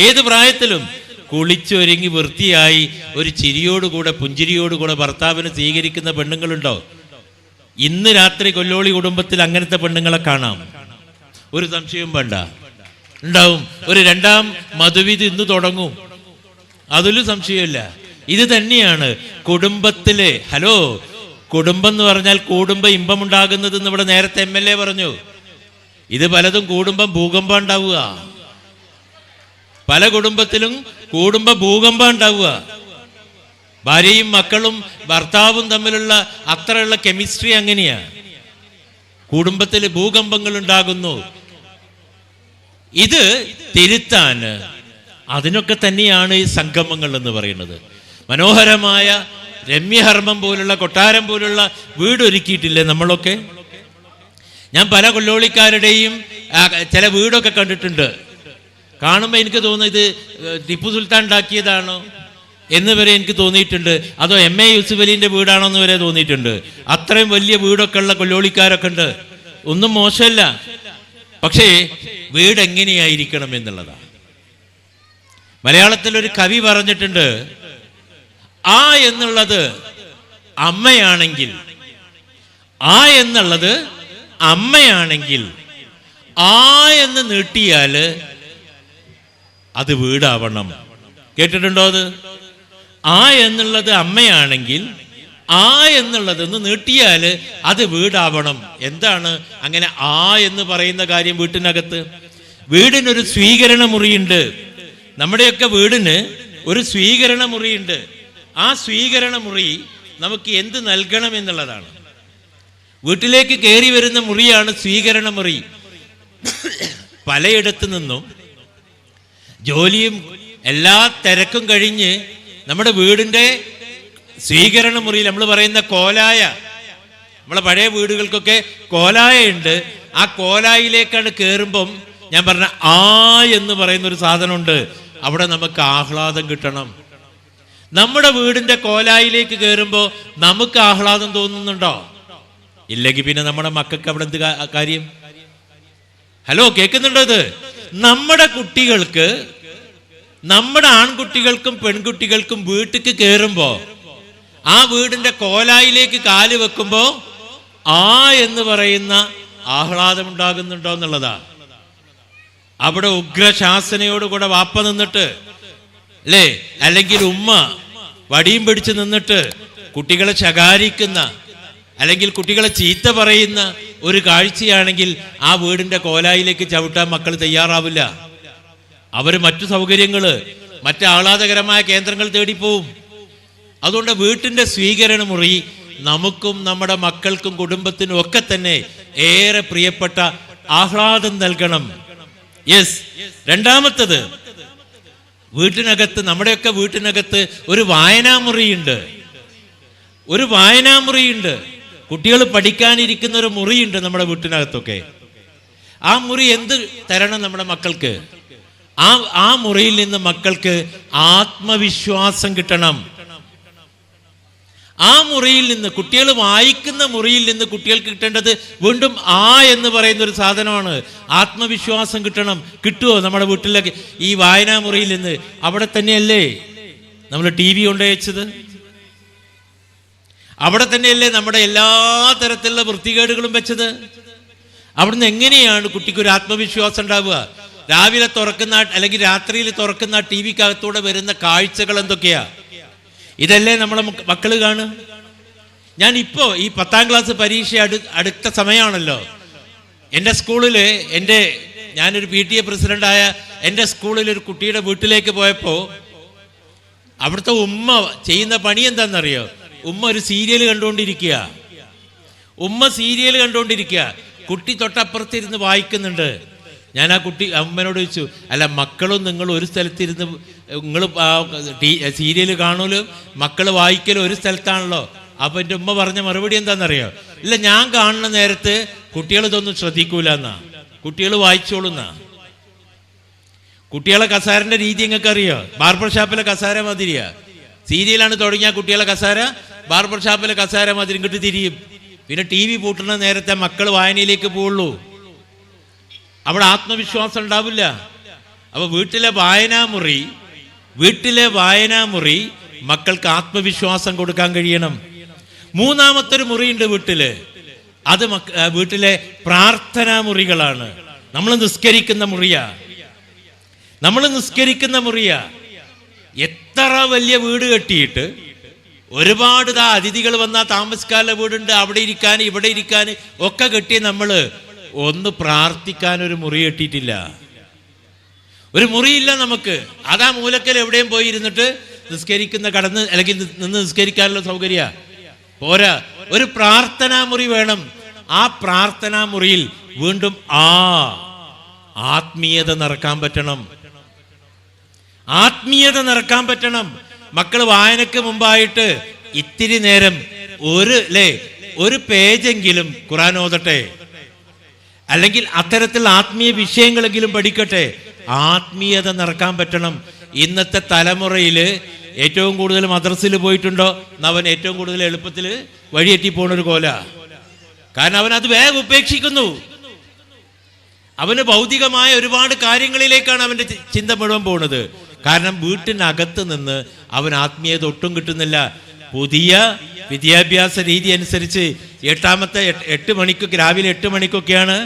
ഏത് പ്രായത്തിലും കുളിച്ചൊരുങ്ങി വൃത്തിയായി ഒരു ചിരിയോടുകൂടെ പുഞ്ചിരിയോടുകൂടെ ഭർത്താവിനെ സ്വീകരിക്കുന്ന പെണ്ണുങ്ങളുണ്ടോ? ഇന്ന് രാത്രി കൊല്ലോളി കുടുംബത്തിൽ അങ്ങനത്തെ പെണ്ണുങ്ങളെ കാണാം. ഒരു സംശയവും വേണ്ട, ഉണ്ടാവും. ഒരു 2ാം മധുവിധി ഇന്ന് തുടങ്ങും, അതിലും സംശയമില്ല. ഇത് തന്നെയാണ് കുടുംബത്തിലെ കുടുംബം എന്ന് പറഞ്ഞാൽ കൂടുമ്പോ ഇമ്പമുണ്ടാകുന്നത് എന്ന് ഇവിടെ നേരത്തെ MLA പറഞ്ഞു. ഇത് പലതും കൂടുമ്പം ഭൂകമ്പം ഉണ്ടാവുക. പല കുടുംബത്തിലും കൂടുമ്പോ ഭൂകമ്പം ഉണ്ടാവുക. ഭാര്യയും മക്കളും ഭർത്താവും തമ്മിലുള്ള അത്രയുള്ള കെമിസ്ട്രി അങ്ങനെയാ. കുടുംബത്തിൽ ഭൂകമ്പങ്ങൾ ഉണ്ടാകുന്നു. ഇത് തിരുത്താൻ അതിനൊക്കെ തന്നെയാണ് ഈ സംഗമങ്ങൾ എന്ന് പറയുന്നത്. മനോഹരമായ രമ്യഹർമ്മം പോലുള്ള, കൊട്ടാരം പോലുള്ള വീടൊരുക്കിയിട്ടില്ലേ നമ്മളൊക്കെ? ഞാൻ പല കൊല്ലോളിക്കാരുടെയും ചില വീടൊക്കെ കണ്ടിട്ടുണ്ട്. കാണുമ്പോൾ എനിക്ക് തോന്നുന്നു ഇത് ടിപ്പു സുൽത്താൻ ഉണ്ടാക്കിയതാണോ എന്ന് വരെ എനിക്ക് തോന്നിയിട്ടുണ്ട്. അതോ MA യൂസുഫ് അലിൻ്റെ വീടാണോ എന്ന് വരെ തോന്നിയിട്ടുണ്ട്. അത്രയും വലിയ വീടൊക്കെ ഉള്ള കൊല്ലോളിക്കാരൊക്കെ ഉണ്ട്. ഒന്നും മോശമല്ല, പക്ഷേ വീട് എങ്ങനെയായിരിക്കണം എന്നുള്ളതാണ്. മലയാളത്തിൽ ഒരു കവി പറഞ്ഞിട്ടുണ്ട്, ആ എന്നുള്ളത് അമ്മയാണെങ്കിൽ, ആ എന്നുള്ളത് അമ്മയാണെങ്കിൽ, ആ എന്ന് നീട്ടിയാൽ അത് വീടാവണം. കേട്ടിട്ടുണ്ടോ അത്? ആ എന്നുള്ളത് അമ്മയാണെങ്കിൽ, ആ എന്നുള്ളതെന്ന് നീട്ടിയാൽ അത് വീടാവണം. എന്താണ് അങ്ങനെ ആ എന്ന് പറയുന്ന കാര്യം? വീട്ടിനകത്ത് വീടിനൊരു സ്വീകരണ മുറിയുണ്ട്. നമ്മുടെയൊക്കെ വീടിന് ഒരു സ്വീകരണ മുറിയുണ്ട്. ആ സ്വീകരണ മുറി നമുക്ക് എന്ത് നൽകണം എന്നുള്ളതാണ്. വീട്ടിലേക്ക് കയറി വരുന്ന മുറിയാണ് സ്വീകരണ മുറി. പലയിടത്തു നിന്നും ജോലിയും എല്ലാ തിരക്കും കഴിഞ്ഞ് നമ്മുടെ വീടിൻ്റെ സ്വീകരണ മുറിയിൽ നമ്മൾ പറയുന്ന കോലായ, നമ്മളെ പഴയ വീടുകൾക്കൊക്കെ കോലായ ഉണ്ട്. ആ കോലായിലേക്കാണ് കയറുമ്പം ഞാൻ പറഞ്ഞ ആ എന്ന് പറയുന്ന ഒരു സാധനമുണ്ട്. അവിടെ നമുക്ക് ആഹ്ലാദം കിട്ടണം. നമ്മുടെ വീടിൻ്റെ കോലായിലേക്ക് കയറുമ്പോൾ നമുക്ക് ആഹ്ലാദം തോന്നുന്നുണ്ടോ? ഇല്ലെങ്കിൽ പിന്നെ നമ്മുടെ മക്കൾക്ക് അവിടെ എന്ത് കാര്യം? കേൾക്കുന്നുണ്ടോ ഇത്? നമ്മുടെ കുട്ടികൾക്ക്, നമ്മുടെ ആൺകുട്ടികൾക്കും പെൺകുട്ടികൾക്കും വീട്ടിലേക്ക് കയറുമ്പോൾ ആ വീടിൻ്റെ കോലായിലേക്ക് കാല് വെക്കുമ്പോൾ ആ എന്ന് പറയുന്ന ആഹ്ലാദം ഉണ്ടാകുന്നുണ്ടോ എന്നുള്ളതാ. അവിടെ ഉഗ്രശാസനയോടുകൂടെ വാപ്പ നിന്നിട്ട്, അല്ലേ, അല്ലെങ്കിൽ ഉമ്മ വടിയും പിടിച്ച് നിന്നിട്ട് കുട്ടികളെ ശകാരിക്കുന്ന, അല്ലെങ്കിൽ കുട്ടികളെ ചീത്ത പറയുന്ന ഒരു കാഴ്ചയാണെങ്കിൽ ആ വീടിൻ്റെ കോലായിലേക്ക് ചവിട്ടാൻ മക്കൾ തയ്യാറാവില്ല. അവർ മറ്റു സൗകര്യങ്ങൾ, മറ്റ് ആഹ്ലാദകരമായ കേന്ദ്രങ്ങൾ തേടിപ്പോവും. അതുകൊണ്ട് വീട്ടിൻ്റെ സ്വീകരണ മുറി നമുക്കും നമ്മുടെ മക്കൾക്കും കുടുംബത്തിനും ഒക്കെ തന്നെ ഏറെ പ്രിയപ്പെട്ട ആഹ്ലാദം നൽകണം. യെസ്. രണ്ടാമത്തത്, വീട്ടിനകത്ത്, നമ്മുടെയൊക്കെ വീട്ടിനകത്ത് ഒരു വായനാമുറിയുണ്ട്. ഒരു വായനാമുറിയുണ്ട്. കുട്ടികൾ പഠിക്കാനിരിക്കുന്ന ഒരു മുറിയുണ്ട് നമ്മുടെ വീട്ടിനകത്തൊക്കെ. ആ മുറി എന്ത് തരണം നമ്മുടെ മക്കൾക്ക്? ആ മുറിയിൽ നിന്ന് മക്കൾക്ക് ആത്മവിശ്വാസം കിട്ടണം. ആ മുറിയിൽ നിന്ന്, കുട്ടികൾ വായിക്കുന്ന മുറിയിൽ നിന്ന് കുട്ടികൾക്ക് കിട്ടേണ്ടത് വീണ്ടും എന്ന് പറയുന്ന ഒരു സാധനമാണ്. ആത്മവിശ്വാസം കിട്ടണം. കിട്ടുമോ നമ്മുടെ വീട്ടിലേക്ക് ഈ വായനാ മുറിയിൽ നിന്ന്? അവിടെ തന്നെയല്ലേ നമ്മൾ TV കൊണ്ടുവച്ചത്? അവിടെ തന്നെയല്ലേ നമ്മുടെ എല്ലാ തരത്തിലുള്ള വൃത്തികേടുകളും വെച്ചത്? അവിടുന്ന് എങ്ങനെയാണ് കുട്ടിക്കൊരു ആത്മവിശ്വാസം ഉണ്ടാവുക? രാവിലെ തുറക്കുന്ന അല്ലെങ്കിൽ രാത്രിയിൽ തുറക്കുന്ന TV-ക്കകത്തൂടെ വരുന്ന കാഴ്ചകൾ എന്തൊക്കെയാ? ഇതല്ലേ നമ്മളെ മക്കൾ കാണുക. ഞാനിപ്പോൾ ഈ 10ാം ക്ലാസ് പരീക്ഷ അടുത്ത സമയമാണല്ലോ. എൻ്റെ സ്കൂളിൽ ഞാനൊരു PTA പ്രസിഡൻ്റായ എൻ്റെ സ്കൂളിൽ ഒരു കുട്ടിയുടെ വീട്ടിലേക്ക് പോയപ്പോൾ അവിടുത്തെ ഉമ്മ ചെയ്യുന്ന പണി എന്താണെന്നറിയോ? ഉമ്മ ഒരു സീരിയൽ കണ്ടുകൊണ്ടിരിക്കുക. കുട്ടി തൊട്ടപ്പുറത്തിരുന്ന് വായിക്കുന്നുണ്ട്. ഞാൻ ആ അമ്മനോട് ചോദിച്ചു, അല്ല മക്കളും നിങ്ങളും ഒരു സ്ഥലത്തിരുന്ന് നിങ്ങൾ സീരിയൽ കാണലും മക്കൾ വായിക്കലും ഒരു സ്ഥലത്താണല്ലോ. അപ്പം എൻ്റെ ഉമ്മ പറഞ്ഞ മറുപടി എന്താണെന്നറിയോ? ഇല്ല, ഞാൻ കാണുന്ന നേരത്ത് കുട്ടികൾ ഇതൊന്നും ശ്രദ്ധിക്കൂല എന്നാ, കുട്ടികൾ വായിച്ചോളുന്നാ. കുട്ടികളെ കസാരൻ്റെ രീതി നിങ്ങൾക്ക് അറിയോ? ബാർബർ ഷാപ്പിലെ കസാര മാതിരിയാ. സീരിയലാണ് തുടങ്ങിയ കുട്ടികളെ കസാര, ബാർബർ ഷാപ്പിലെ കസാര മാതിരി ഇങ്ങോട്ട് തിരിയും. പിന്നെ TV പൂട്ടുന്ന നേരത്തെ മക്കൾ വായനയിലേക്ക് പോവുള്ളൂ. അവിടെ ആത്മവിശ്വാസം ഉണ്ടാവില്ല. അപ്പോൾ വീട്ടിലെ വായനാമുറി മക്കൾക്ക് ആത്മവിശ്വാസം കൊടുക്കാൻ കഴിയണം. മൂന്നാമത്തെ ഒരു മുറിയുണ്ട് വീട്ടില്. അത് വീട്ടിലെ പ്രാർത്ഥനാ മുറികളാണ്. നമ്മൾ നിസ്കരിക്കുന്ന മുറിയാ. എത്ര വലിയ വീട് കെട്ടിയിട്ട് ഒരുപാട് അതിഥികൾ വന്നാൽ താമസിക്കാനുള്ള വീടുണ്ട്, അവിടെ ഇരിക്കാൻ ഇവിടെ ഇരിക്കാൻ ഒക്കെ കെട്ടി നമ്മൾ ഒന്ന് പ്രാർത്ഥിക്കാൻ ഒരു മുറി കെട്ടിയിട്ടില്ല. ഒരു മുറിയില്ല നമുക്ക്. അതാ മൂലക്കൽ എവിടെയും പോയി ഇരുന്നിട്ട് കടന്ന് അല്ലെങ്കിൽ നിന്ന് നിസ്കരിക്കാനുള്ള സൗകര്യ പോരാ. ഒരു പ്രാർത്ഥനാ മുറി വേണം. ആ പ്രാർത്ഥനാ മുറിയിൽ വീണ്ടും ആത്മീയത നിറക്കാൻ പറ്റണം. മക്കൾ വായനക്ക് മുമ്പായിട്ട് ഇത്തിരി നേരം ഒരു പേജെങ്കിലും ഖുർആൻ ഓതട്ടെ, അല്ലെങ്കിൽ അത്തരത്തിൽ ആത്മീയ വിഷയങ്ങളെങ്കിലും പഠിക്കട്ടെ. ആത്മീയത നിറക്കാൻ പറ്റണം. ഇന്നത്തെ തലമുറയിൽ ഏറ്റവും കൂടുതൽ മദ്രസയിൽ പോയിട്ടുണ്ടോ എന്നവൻ ഏറ്റവും കൂടുതൽ എളുപ്പത്തിൽ വഴിയെറ്റി പോണൊരു കോല. കാരണം അവൻ അത് വേഗം ഉപേക്ഷിക്കുന്നു. അവന് ഭൗതികമായ ഒരുപാട് കാര്യങ്ങളിലേക്കാണ് അവൻ്റെ ചിന്ത മുഴുവൻ പോകുന്നത്. കാരണം വീട്ടിനകത്ത് നിന്ന് അവൻ ആത്മീയത ഒട്ടും കിട്ടുന്നില്ല. പുതിയ വിദ്യാഭ്യാസ രീതി അനുസരിച്ച് 8 മണിക്കൊക്കെ, രാവിലെ 8 മണിക്കൊക്കെയാണ്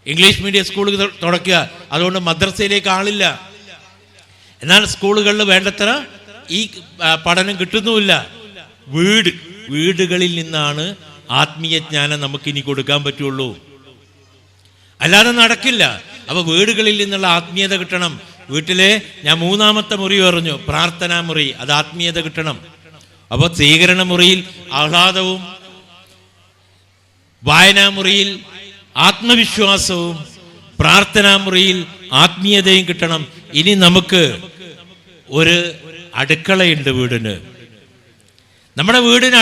ഇംഗ്ലീഷ് മീഡിയം സ്കൂൾ തുടക്കുക. അതുകൊണ്ട് മദ്രസയിലേക്ക് ആളില്ല. എന്നാൽ സ്കൂളുകളിൽ വേണ്ടത്ര ഈ പഠനം കിട്ടുന്നുമില്ല. വീടുകളിൽ നിന്നാണ് ആത്മീയ ജ്ഞാനം നമുക്കിനി കൊടുക്കാൻ പറ്റുള്ളൂ, അല്ലാതെ നടക്കില്ല. അപ്പൊ വീടുകളിൽ നിന്നുള്ള ആത്മീയത കിട്ടണം. വീട്ടിലെ ഞാൻ മൂന്നാമത്തെ മുറി പറഞ്ഞു, പ്രാർത്ഥനാ മുറി. അത് ആത്മീയത കിട്ടണം. അപ്പോൾ സ്വീകരണ മുറിയിൽ ആഹ്ലാദവും, വായനാമുറിയിൽ ആത്മവിശ്വാസവും, പ്രാർത്ഥനാ മുറിയിൽ ആത്മീയതയും കിട്ടണം. ഇനി നമുക്ക് ഒരു അടുക്കളയുണ്ട് വീടിന്. നമ്മുടെ വീടിന്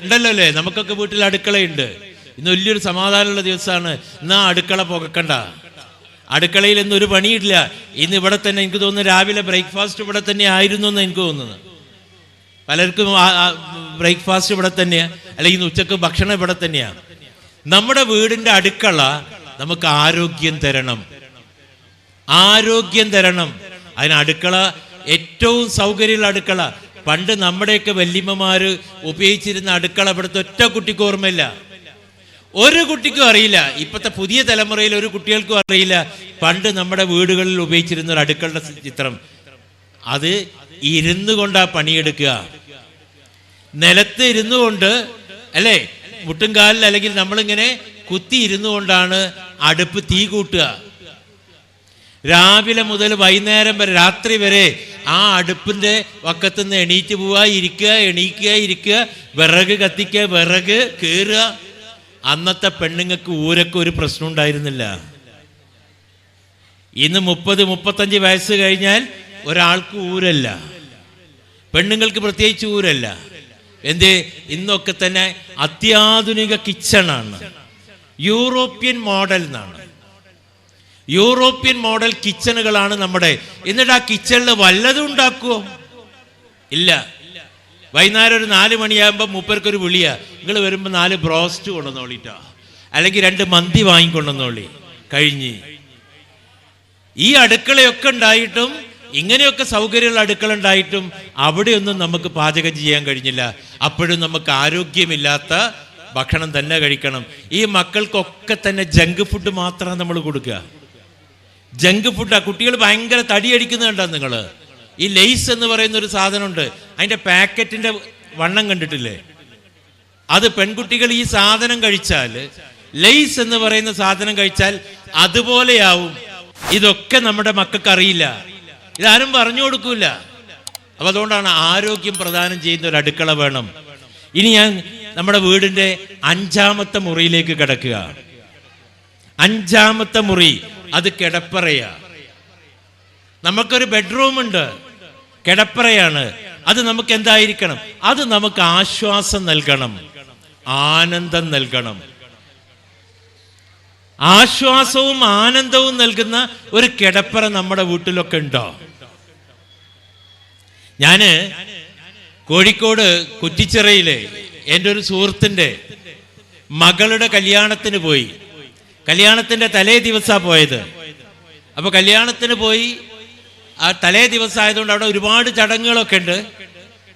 ഉണ്ടല്ലോ അല്ലേ? നമുക്കൊക്കെ വീട്ടിൽ അടുക്കളയുണ്ട്. ഇന്ന് വലിയൊരു സമാധാനമുള്ള ദിവസമാണ്. എന്നാ അടുക്കള പുകക്കണ്ട. അടുക്കളയിൽ ഇന്ന് ഒരു പണിയില്ല. ഇന്ന് ഇവിടെ തന്നെ, എനിക്ക് തോന്നുന്നു രാവിലെ ബ്രേക്ക്ഫാസ്റ്റ് ഇവിടെ തന്നെ ആയിരുന്നു എന്ന് എനിക്ക് തോന്നുന്നത്. പലർക്കും ബ്രേക്ക്ഫാസ്റ്റ് ഇവിടെ തന്നെയാണ്, അല്ലെങ്കിൽ ഇന്ന് ഉച്ചക്ക് ഭക്ഷണം ഇവിടെ തന്നെയാണ്. നമ്മുടെ വീടിൻ്റെ അടുക്കള നമുക്ക് ആരോഗ്യം തരണം. അതിന് അടുക്കള ഏറ്റവും സൗകര്യമുള്ള അടുക്കള. പണ്ട് നമ്മുടെയൊക്കെ വല്യമ്മമാര് ഉപയോഗിച്ചിരുന്ന അടുക്കള ഇവിടുത്തെ ഒറ്റ കുട്ടിക്കും ഓർമ്മയില്ല, ഒരു കുട്ടിക്കും അറിയില്ല. ഇപ്പോഴത്തെ പുതിയ തലമുറയിൽ ഒരു കുട്ടികൾക്കും അറിയില്ല പണ്ട് നമ്മുടെ വീടുകളിൽ ഉപയോഗിച്ചിരുന്ന ഒരു അടുക്കളയുടെ ചിത്രം. അത് ഇരുന്നു കൊണ്ടാ പണിയെടുക്കുക. നിലത്ത് ഇരുന്നു കൊണ്ട്, അല്ലേ, മുട്ടുംകാലിൽ അല്ലെങ്കിൽ നമ്മളിങ്ങനെ കുത്തി ഇരുന്നു കൊണ്ടാണ് അടുപ്പ് തീ കൂട്ടുക. രാവിലെ മുതൽ വൈകുന്നേരം വരെ, രാത്രി വരെ ആ അടുപ്പിൻ്റെ വക്കത്തുനിന്ന് എണീറ്റ് പോവുക, ഇരിക്കുക, എണീക്കുക, ഇരിക്കുക, വിറക് കത്തിക്കുക, വിറക് കീറുക. അന്നത്തെ പെണ്ണുങ്ങൾക്ക് ഊരൊക്കെ ഒരു പ്രശ്നം ഉണ്ടായിരുന്നില്ല. ഇന്ന് 30-35 വയസ്സ് കഴിഞ്ഞാൽ ഒരാൾക്ക് ഊരല്ല, പെണ്ണുങ്ങൾക്ക് പ്രത്യേകിച്ച് ഊരല്ല. എന്ത്? ഇന്നൊക്കെ തന്നെ അത്യാധുനിക കിച്ചണാണ്, യൂറോപ്യൻ മോഡൽ എന്നാണ്. യൂറോപ്യൻ മോഡൽ കിച്ചണുകളാണ് നമ്മുടെ. എന്നിട്ട് ആ കിച്ചണിൽ വല്ലതും ഉണ്ടാക്കുമോ? ഇല്ല. വൈകുന്നേരം ഒരു 4 മണിയാകുമ്പോൾ മൂപ്പർക്കൊരു വിളിയാ, നിങ്ങൾ വരുമ്പോൾ 4 ബ്രോസ്റ്റ് കൊണ്ടുവന്നോളിട്ടോ, അല്ലെങ്കിൽ 2 മന്തി വാങ്ങിക്കൊണ്ടുവന്നോളി, കഴിഞ്ഞ്. ഈ അടുക്കളയൊക്കെ ഉണ്ടായിട്ടും, ഇങ്ങനെയൊക്കെ സൗകര്യമുള്ള അടുക്കള ഉണ്ടായിട്ടും അവിടെയൊന്നും നമുക്ക് പാചകം ചെയ്യാൻ കഴിഞ്ഞില്ല. അപ്പോഴും നമുക്ക് ആരോഗ്യമില്ലാത്ത ഭക്ഷണം തന്നെ കഴിക്കണം. ഈ മക്കൾക്കൊക്കെ തന്നെ ജങ്ക് ഫുഡ് മാത്രമാണ് നമ്മൾ കൊടുക്കുക. Junk food. ആ കുട്ടികൾ ഭയങ്കര തടിയടിക്കുന്നത് കണ്ടോ നിങ്ങൾ? ഈ ലെയ്സ് എന്ന് പറയുന്ന ഒരു സാധനമുണ്ട്, അതിൻ്റെ പാക്കറ്റിൻ്റെ വണ്ണം കണ്ടിട്ടില്ലേ? അത് പെൺകുട്ടികൾ ഈ സാധനം കഴിച്ചാൽ, ലെയ്സ് എന്ന് പറയുന്ന സാധനം കഴിച്ചാൽ അതുപോലെയാവും. ഇതൊക്കെ നമ്മുടെ മക്കൾക്ക് അറിയില്ല, ഇതാരും പറഞ്ഞു കൊടുക്കൂല. അപ്പൊ അതുകൊണ്ടാണ് ആരോഗ്യം പ്രദാനം ചെയ്യുന്ന ഒരു അടുക്കള വേണം. ഇനി ഞാൻ നമ്മുടെ വീടിന്റെ 5ാമത്തെ മുറിയിലേക്ക് കിടക്കുക. 5ാമത്തെ മുറി അത് കിടപ്പറയാ. നമുക്കൊരു ബെഡ്റൂം ഉണ്ട്, കിടപ്പറയാണ്. അത് നമുക്ക് എന്തായിരിക്കണം? അത് നമുക്ക് ആശ്വാസം നൽകണം, ആനന്ദം നൽകണം. ആശ്വാസവും ആനന്ദവും നൽകുന്ന ഒരു കിടപ്പറ നമ്മുടെ വീട്ടിലൊക്കെ ഉണ്ടോ? ഞാന് കോഴിക്കോട് കുറ്റിച്ചിറയിലെ എൻ്റെ ഒരു സുഹൃത്തിൻ്റെ മകളുടെ കല്യാണത്തിന് പോയി. കല്യാണത്തിൻ്റെ തലേ ദിവസമാണ് പോയത്. അപ്പോൾ കല്യാണത്തിന് പോയി, ആ തലേ ദിവസം ആയതുകൊണ്ട് അവിടെ ഒരുപാട് ചടങ്ങുകളൊക്കെ ഉണ്ട്.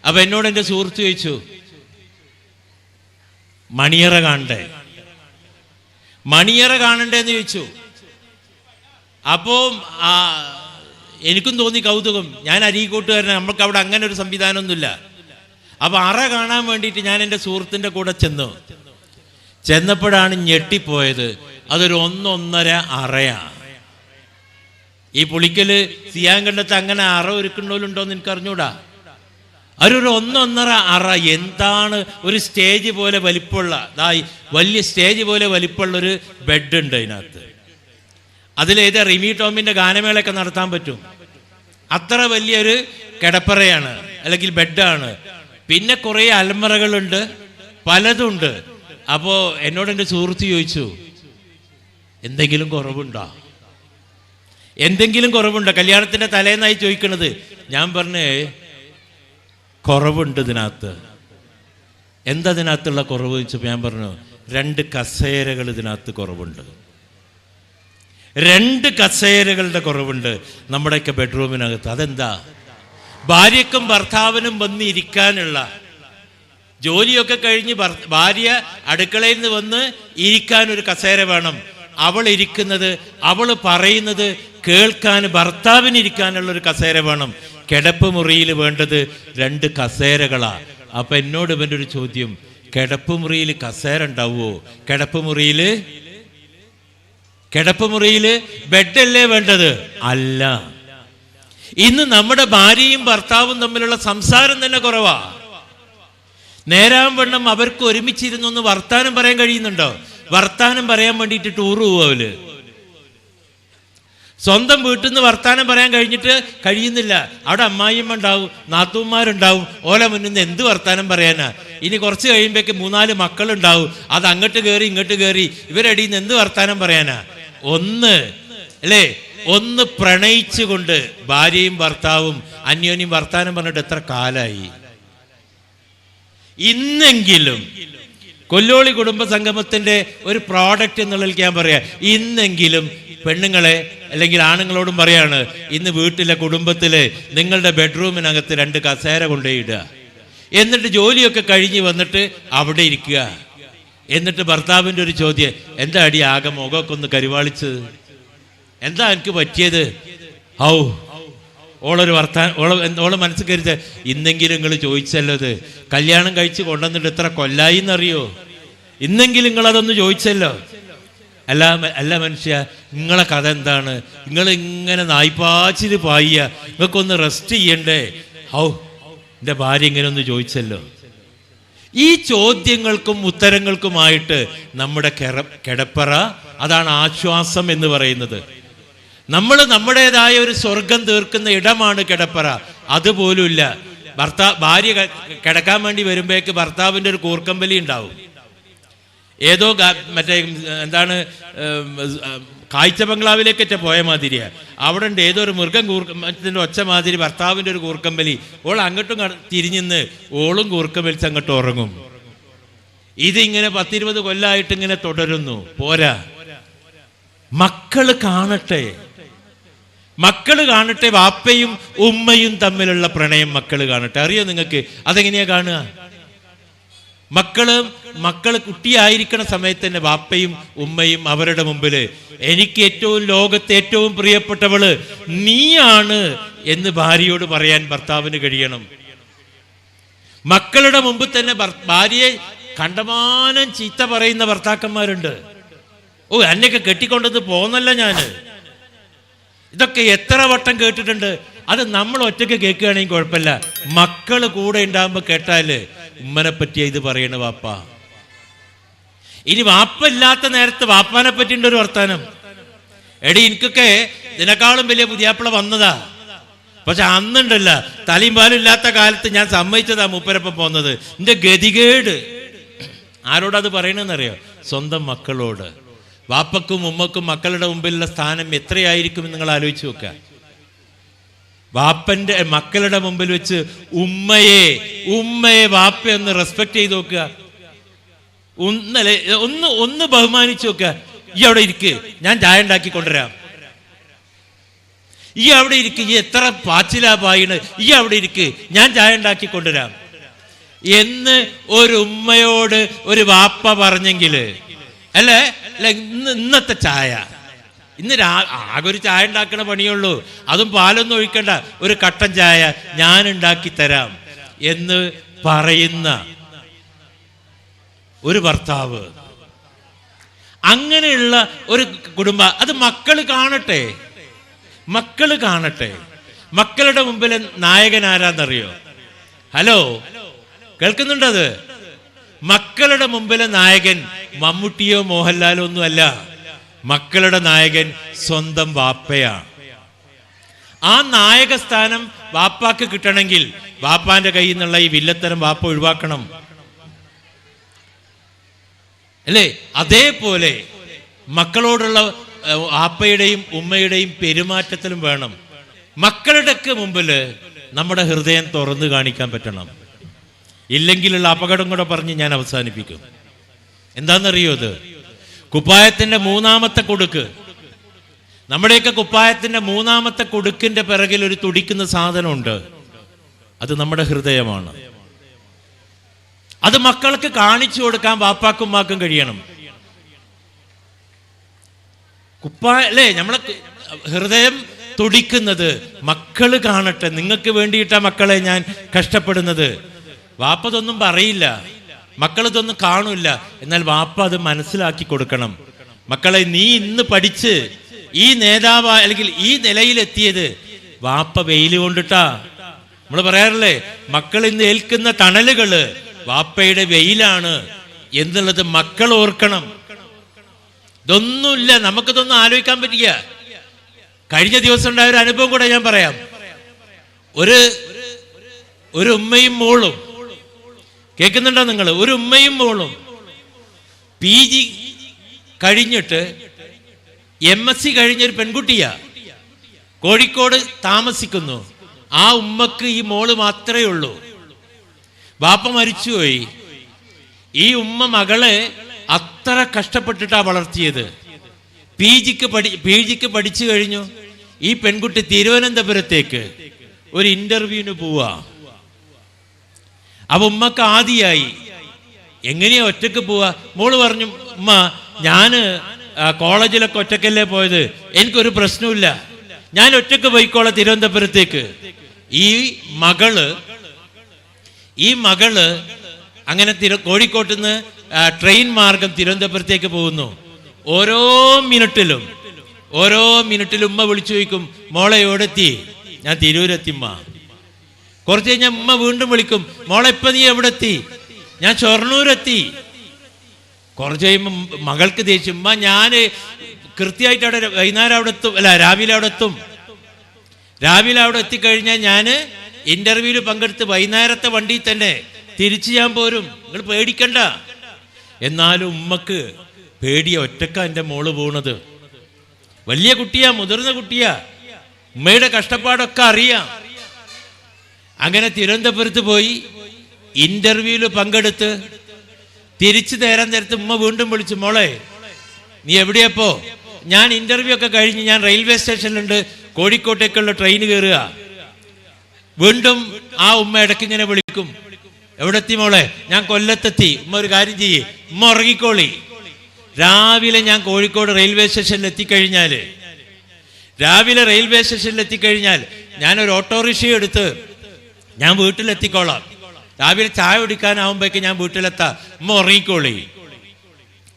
അപ്പോൾ എന്നോട് എൻ്റെ സുഹൃത്ത് ചോദിച്ചു, മണിയറ കാണണ്ടേ, മണിയറ കാണണ്ടേന്ന് ചോദിച്ചു. അപ്പോൾ എനിക്കും തോന്നി കൗതുകം. ഞാൻ അരീക്കോട്ടുകാരൻ, നമ്മൾക്ക് അവിടെ അങ്ങനെ ഒരു സംവിധാനമൊന്നുമില്ല. അപ്പോൾ അറ കാണാൻ വേണ്ടിയിട്ട് ഞാൻ എൻ്റെ സുഹൃത്തിൻ്റെ കൂടെ ചെന്നപ്പോഴാണ് ഞെട്ടിപ്പോയത്. അതൊരു 1-1.5 അറയാണ്. ഈ പുളിക്കൽ സിയാങ്കണ്ടത്ത് അങ്ങനെ അറ ഒരുക്കുന്നവരുണ്ടോയെന്ന് എനിക്ക് അറിഞ്ഞൂടാ. അതൊരു 1-1.5 അറ. എന്താണ്? ഒരു സ്റ്റേജ് പോലെ വലിപ്പമുള്ള, വലിയ സ്റ്റേജ് പോലെ വലിപ്പമുള്ളൊരു ബെഡ് ഉണ്ട് അതിനകത്ത്. അതിലേതാ റിമി ടോമിൻ്റെ ഗാനമേളയൊക്കെ നടത്താൻ പറ്റും. അത്ര വലിയൊരു കിടപ്പറയാണ്, അല്ലെങ്കിൽ ബെഡാണ്. പിന്നെ കുറേ അലമറകളുണ്ട്, പലതുണ്ട്. അപ്പോൾ എന്നോട് എൻ്റെ സുഹൃത്ത് ചോദിച്ചു, എന്തെങ്കിലും കുറവുണ്ടോ, എന്തെങ്കിലും കുറവുണ്ടോ? കല്യാണത്തിൻ്റെ തലേന്നായി ചോദിക്കണത്. ഞാൻ പറഞ്ഞേ, കുറവുണ്ട് ഇതിനകത്ത്. എന്താ ഇതിനകത്തുള്ള കുറവ് ചോദിച്ചപ്പോൾ ഞാൻ പറഞ്ഞു, 2 കസേരകൾ ഇതിനകത്ത് കുറവുണ്ട്. 2 കസേരകളുടെ കുറവുണ്ട് നമ്മുടെയൊക്കെ ബെഡ്റൂമിനകത്ത്. അതെന്താ? ഭാര്യക്കും ഭർത്താവിനും വന്ന് ഇരിക്കാനുള്ള, ജോലിയൊക്കെ കഴിഞ്ഞ് ഭാര്യ അടുക്കളയിൽ നിന്ന് വന്ന് ഇരിക്കാൻ ഒരു കസേര വേണം. അവൾ ഇരിക്കുന്നത്, അവൾ പറയുന്നത് കേൾക്കാൻ ഭർത്താവിന് ഇരിക്കാനുള്ള ഒരു കസേര വേണം. കിടപ്പ് മുറിയിൽ വേണ്ടത് 2 കസേരകളാ. അപ്പൊ എന്നോട് ഇവൻ്റെ ഒരു ചോദ്യം, കിടപ്പ് മുറിയിൽ കസേര ഉണ്ടാവുമോ? കിടപ്പ് മുറിയിൽ ബെഡല്ലേ വേണ്ടത്? അല്ല. ഇന്ന് നമ്മുടെ ഭാര്യയും ഭർത്താവും തമ്മിലുള്ള സംസാരം തന്നെ കുറവാ. നേരാൻ വണ്ണം അവർക്ക് ഒരുമിച്ചിരുന്നൊന്ന് വർത്താനം പറയാൻ കഴിയുന്നുണ്ടോ? വർത്താനം പറയാൻ വേണ്ടിയിട്ട് ടൂർ പോവല്. സ്വന്തം വീട്ടിൽ നിന്ന് വർത്താനം പറയാൻ കഴിയുന്നില്ല. അവിടെ അമ്മായിയമ്മ ഉണ്ടാവും, നാത്തൂന്മാരുണ്ടാവും. ഓല മുന്നിൽ നിന്ന് എന്ത് വർത്താനം പറയാനാ? ഇനി കുറച്ച് കഴിയുമ്പോഴേക്ക് 3-4 മക്കളുണ്ടാവും. അത് അങ്ങോട്ട് കയറി ഇങ്ങോട്ട് കയറി, ഇവരടിയിൽ നിന്ന് എന്ത് വർത്താനം പറയാനാ? ഒന്ന് പ്രണയിച്ചുകൊണ്ട് ഭാര്യയും ഭർത്താവും അന്യോന്യം വർത്താനം പറഞ്ഞിട്ട് എത്ര കാലായി? ഇന്നെങ്കിലും കൊല്ലോളി കുടുംബ സംഗമത്തിന്റെ ഒരു പ്രോഡക്റ്റ് എന്നുള്ളതിൽ ഞാൻ പറയാം, ഇന്നെങ്കിലും പെണ്ണുങ്ങളെ അല്ലെങ്കിൽ ആണുങ്ങളോടും പറയാണ്, ഇന്ന് വീട്ടിലെ കുടുംബത്തില് നിങ്ങളുടെ ബെഡ്റൂമിനകത്ത് 2 കസേര കൊണ്ടുപോയിടുക. എന്നിട്ട് ജോലിയൊക്കെ കഴിഞ്ഞ് വന്നിട്ട് അവിടെ ഇരിക്കുക. എന്നിട്ട് ഭർത്താവിൻ്റെ ഒരു ചോദ്യം, എന്താ അടി ആകെ മുഖമൊക്കെ ഒന്ന് കരിവാളിച്ചത്, എന്താ എനിക്ക് പറ്റിയത്? ഓള് മനസ്സിൽ കരുത്, ഇന്നെങ്കിലും നിങ്ങൾ ചോദിച്ചല്ലോ, ഇത് കല്യാണം കഴിച്ച് കൊണ്ടുവന്നിട്ട് എത്ര കൊല്ലായി എന്നറിയോ? ഇന്നെങ്കിലും നിങ്ങൾ അതൊന്ന് ചോദിച്ചല്ലോ. അല്ല അല്ല മനുഷ്യ, നിങ്ങളെ കഥ എന്താണ്? നിങ്ങൾ ഇങ്ങനെ നായ്പാച്ചിൽ പായ്യ, നിങ്ങൾക്കൊന്ന് റെസ്റ്റ് ചെയ്യണ്ടേ? ഔ, എൻ്റെ ഭാര്യ ഇങ്ങനെ ഒന്ന് ചോദിച്ചല്ലോ. ഈ ചോദ്യങ്ങൾക്കും ഉത്തരങ്ങൾക്കുമായിട്ട് നമ്മുടെ കിടപ്പറ, അതാണ് ആശ്വാസം എന്ന് പറയുന്നത്. നമ്മൾ നമ്മുടേതായ ഒരു സ്വർഗം തീർക്കുന്ന ഇടമാണ് കിടപ്പറ. അതുപോലുമില്ല. ഭാര്യ കിടക്കാൻ വേണ്ടി വരുമ്പോഴേക്ക് ഭർത്താവിൻ്റെ ഒരു കൂർക്കമ്പലി ഉണ്ടാവും. ഏതോ മറ്റേ എന്താണ് കാഴ്ച ബംഗ്ലാവിലേക്കൊക്കെ പോയ മാതിരിയാ. അവിടെ ഉണ്ട് ഏതോ ഒരു മൃഗം കൂർക്കത്തിൻ്റെ ഒച്ച മാതിരി ഭർത്താവിൻ്റെ ഒരു കൂർക്കമ്പലി. ഓൾ അങ്ങോട്ടും തിരിഞ്ഞിന്ന് ഓളും കൂർക്കം വലിച്ച് അങ്ങോട്ട് ഉറങ്ങും. ഇതിങ്ങനെ 10-20 കൊല്ലമായിട്ട് ഇങ്ങനെ തുടരുന്നു. പോരാ, മക്കള് കാണട്ടെ, മക്കള് കാണട്ടെ. വാപ്പയും ഉമ്മയും തമ്മിലുള്ള പ്രണയം മക്കള് കാണട്ടെ. അറിയോ നിങ്ങൾക്ക് അതെങ്ങനെയാ കാണുക? മക്കള് കുട്ടിയായിരിക്കണ സമയത്ത് തന്നെ വാപ്പയും ഉമ്മയും അവരുടെ മുമ്പില് എനിക്ക് ഏറ്റവും ലോകത്തെ ഏറ്റവും പ്രിയപ്പെട്ടവള് നീയാണ് എന്ന് ഭാര്യയോട് പറയാൻ ഭർത്താവിന് കഴിയണം. മക്കളുടെ മുമ്പിൽ തന്നെ ഭാര്യയെ കണ്ടമാനം ചീത്ത പറയുന്ന ഭർത്താക്കന്മാരുണ്ട്. ഓ, എന്നൊക്കെ കെട്ടിക്കൊണ്ടത് പോന്നല്ല ഞാന്. ഇതൊക്കെ എത്ര വട്ടം കേട്ടിട്ടുണ്ട്. അത് നമ്മൾ ഒറ്റയ്ക്ക് കേൾക്കുകയാണെങ്കിൽ കുഴപ്പമില്ല. മക്കള് കൂടെ ഉണ്ടാകുമ്പോൾ കേട്ടാല് ഉമ്മനെ പറ്റിയ ഇത് പറയണ വാപ്പ. ഇനി വാപ്പ ഇല്ലാത്ത നേരത്ത് വാപ്പാനെ പറ്റിയുണ്ട് ഒരു വർത്താനം. എടി, എനിക്കൊക്കെ ഇതിനേക്കാളും വലിയ പുതിയാപ്പിള വന്നതാ. പക്ഷെ അന്നുണ്ടല്ല, തലയും പാലും ഇല്ലാത്ത കാലത്ത് ഞാൻ സമ്മതിച്ചതാ മൂപ്പരപ്പം പോന്നത്. എന്റെ ഗതികേട് ആരോടത് പറയണെന്നറിയോ? സ്വന്തം മക്കളോട്. വാപ്പക്കും ഉമ്മക്കും മക്കളുടെ മുമ്പിലുള്ള സ്ഥാനം എത്രയായിരിക്കും നിങ്ങൾ ആലോചിച്ച് നോക്കുക. വാപ്പന്റെ മക്കളുടെ മുമ്പിൽ വെച്ച് ഉമ്മയെ വാപ്പയൊന്ന് റെസ്പെക്ട് ചെയ്ത് നോക്കുക. ഒന്ന് ബഹുമാനിച്ചു നോക്കുക. ഈ അവിടെ ഇരിക്ക്, ഞാൻ ചായ ഉണ്ടാക്കി കൊണ്ടുവരാം. ഈ അവിടെ ഇരിക്ക്, ഈ എത്ര പാച്ചിലാ പായിണ്, ഈ അവിടെ ഇരിക്ക്, ഞാൻ ചായ ഉണ്ടാക്കി കൊണ്ടുവരാം എന്ന് ഒരു ഉമ്മയോട് ഒരു വാപ്പ പറഞ്ഞെങ്കില്, അല്ലേ? ഇന്നത്തെ ചായ, ഇന്ന് ആകെ ഒരു ചായ ഉണ്ടാക്കണ പണിയുള്ളൂ, അതും പാലൊന്നും ഒഴിക്കണ്ട, ഒരു കട്ടൻ ചായ ഞാൻ ഉണ്ടാക്കി തരാം എന്ന് പറയുന്ന ഒരു ഭർത്താവ്, അങ്ങനെയുള്ള ഒരു കുടുംബം, അത് മക്കള് കാണട്ടെ. മക്കളുടെ മുമ്പിൽ നായകൻ ആരാന്നറിയോ? ഹലോ, കേൾക്കുന്നുണ്ടത്? മക്കളുടെ മുമ്പിലെ നായകൻ മമ്മൂട്ടിയോ മോഹൻലാലോ ഒന്നുമല്ല. മക്കളുടെ നായകൻ സ്വന്തം വാപ്പയാണ്. ആ നായക സ്ഥാനം വാപ്പാക്ക് കിട്ടണമെങ്കിൽ വാപ്പാന്റെ കയ്യിൽ നിന്നുള്ള ഈ വില്ലത്തരം വാപ്പ ഒഴിവാക്കണം, അല്ലേ? അതേപോലെ മക്കളോടുള്ള വാപ്പയുടെയും ഉമ്മയുടെയും പെരുമാറ്റത്തിലും വേണം. മക്കളുടെയൊക്കെ മുമ്പിൽ നമ്മുടെ ഹൃദയം തുറന്നു കാണിക്കാൻ പറ്റണം. ഇല്ലെങ്കിലുള്ള അപകടം കൂടെ പറഞ്ഞ് ഞാൻ അവസാനിപ്പിക്കും. എന്താണെന്നറിയോ? ഇത് കുപ്പായത്തിന്റെ 3-ാമത്തെ കൊടുക്ക്. നമ്മുടെയൊക്കെ കുപ്പായത്തിന്റെ 3-ാമത്തെ കൊടുക്കിന്റെ പിറകിൽ ഒരു തുടിക്കുന്ന സാധനമുണ്ട്. അത് നമ്മുടെ ഹൃദയമാണ്. അത് മക്കൾക്ക് കാണിച്ചു കൊടുക്കാൻ വാപ്പാക്കും ഉമ്മാക്കും കഴിയണം. അല്ലേ, നമ്മളെ ഹൃദയം തുടിക്കുന്നത് മക്കള് കാണട്ടെ. നിങ്ങൾക്ക് വേണ്ടിയിട്ടാ മക്കളെ ഞാൻ കഷ്ടപ്പെടുന്നത്. വാപ്പ ഇതൊന്നും പറയില്ല, മക്കളിതൊന്നും കാണൂല. എന്നാൽ വാപ്പ അത് മനസ്സിലാക്കി കൊടുക്കണം. മക്കളെ, നീ ഇന്ന് പഠിച്ച് ഈ നേതാവ് അല്ലെങ്കിൽ ഈ നിലയിലെത്തിയത് വാപ്പ വെയിൽ കൊണ്ടിട്ടാ. നമ്മൾ പറയാറില്ലേ, മക്കൾ ഇന്ന് ഏൽക്കുന്ന തണലുകള് വാപ്പയുടെ വെയിലാണ് എന്നുള്ളത് മക്കൾ ഓർക്കണം. ഇതൊന്നുമില്ല, നമുക്കിതൊന്നും ആലോചിക്കാൻ പറ്റില്ല. കഴിഞ്ഞ ദിവസം ഉണ്ടായ ഒരു അനുഭവം കൂടെ ഞാൻ പറയാം. ഒരു ഉമ്മയും മോളും, കേൾക്കുന്നുണ്ടോ നിങ്ങൾ? ഒരു ഉമ്മയും മോളും PG കഴിഞ്ഞിട്ട് MSc കഴിഞ്ഞൊരു പെൺകുട്ടിയാ, കോഴിക്കോട് താമസിക്കുന്നു. ആ ഉമ്മക്ക് ഈ മോള് മാത്രമേ ഉള്ളൂ. ബാപ്പ മരിച്ചുപോയി. ഈ ഉമ്മ മകളെ അത്ര കഷ്ടപ്പെട്ടിട്ടാ വളർത്തിയത്. PGക്ക് പഠിച്ചു കഴിഞ്ഞു. ഈ പെൺകുട്ടി തിരുവനന്തപുരത്തേക്ക് ഒരു ഇന്റർവ്യൂവിന് പോവാ. അപ്പൊ ഉമ്മക്ക് ആദിയായി, എങ്ങനെയാ ഒറ്റക്ക് പോവാ? മോള് പറഞ്ഞു, ഉമ്മ, ഞാന് കോളേജിലൊക്കെ ഒറ്റക്കല്ലേ പോയത്, എനിക്കൊരു പ്രശ്നമില്ല, ഞാൻ ഒറ്റക്ക് പോയിക്കോളാം തിരുവനന്തപുരത്തേക്ക്. ഈ മകള് അങ്ങനെ കോഴിക്കോട്ട് നിന്ന് ട്രെയിൻ മാർഗം തിരുവനന്തപുരത്തേക്ക് പോകുന്നു. ഓരോ മിനിറ്റിലും ഉമ്മ വിളിച്ചു ചോദിക്കും, മോളെ എവിടെത്തി? ഞാൻ തിരൂരെത്തിമ്മ. കുറച്ച് കഴിഞ്ഞാൽ ഉമ്മ വീണ്ടും വിളിക്കും, മോളെ ഇപ്പൊ നീ എവിടെ എത്തി? ഞാൻ ഷൊർണൂരെത്തി. കുറച്ച് കഴിയുമ്പോൾ മകൾക്ക് ദേഷ്യം, ഉമ്മ ഞാൻ കൃത്യമായിട്ട് അവിടെ വൈകുന്നേരം അവിടെ എത്തും, അല്ല രാവിലെ അവിടെ എത്തും. രാവിലെ അവിടെ എത്തിക്കഴിഞ്ഞാൽ ഞാൻ ഇന്റർവ്യൂവിൽ പങ്കെടുത്ത് വൈകുന്നേരത്തെ വണ്ടിയിൽ തന്നെ തിരിച്ച് ഞാൻ പോരും, നിങ്ങൾ പേടിക്കണ്ട. എന്നാലും ഉമ്മക്ക് പേടിയ, ഒറ്റക്ക എൻ്റെ മോള് പോണത്. വലിയ കുട്ടിയാ, മുതിർന്ന കുട്ടിയാ, ഉമ്മയുടെ കഷ്ടപ്പാടൊക്കെ അറിയാം. അങ്ങനെ തിരുവനന്തപുരത്ത് പോയി ഇന്റർവ്യൂവിൽ പങ്കെടുത്ത് തിരിച്ചു തരാൻ നേരത്ത് ഉമ്മ വീണ്ടും വിളിച്ചു, മോളെ നീ എവിടെയപ്പോ? ഞാൻ ഇന്റർവ്യൂ ഒക്കെ കഴിഞ്ഞ് ഞാൻ റെയിൽവേ സ്റ്റേഷനിലുണ്ട്, കോഴിക്കോട്ടേക്കുള്ള ട്രെയിൻ കയറുക. വീണ്ടും ആ ഉമ്മ ഇടയ്ക്ക് ഇങ്ങനെ വിളിക്കും, എവിടെ എത്തി മോളെ? ഞാൻ കൊല്ലത്തെത്തി. ഉമ്മ ഒരു കാര്യം ചെയ്യേ, ഉമ്മ ഉറങ്ങിക്കോളി. രാവിലെ ഞാൻ കോഴിക്കോട് റെയിൽവേ സ്റ്റേഷനിൽ എത്തിക്കഴിഞ്ഞാൽ ഞാനൊരു ഓട്ടോറിക്ഷ എടുത്ത് ഞാൻ വീട്ടിലെത്തിക്കോളാം. രാവിലെ ചായ കുടിക്കാനാവുമ്പോഴേക്ക് ഞാൻ വീട്ടിലെത്താം, ഉമ്മ ഉറങ്ങിക്കോളി.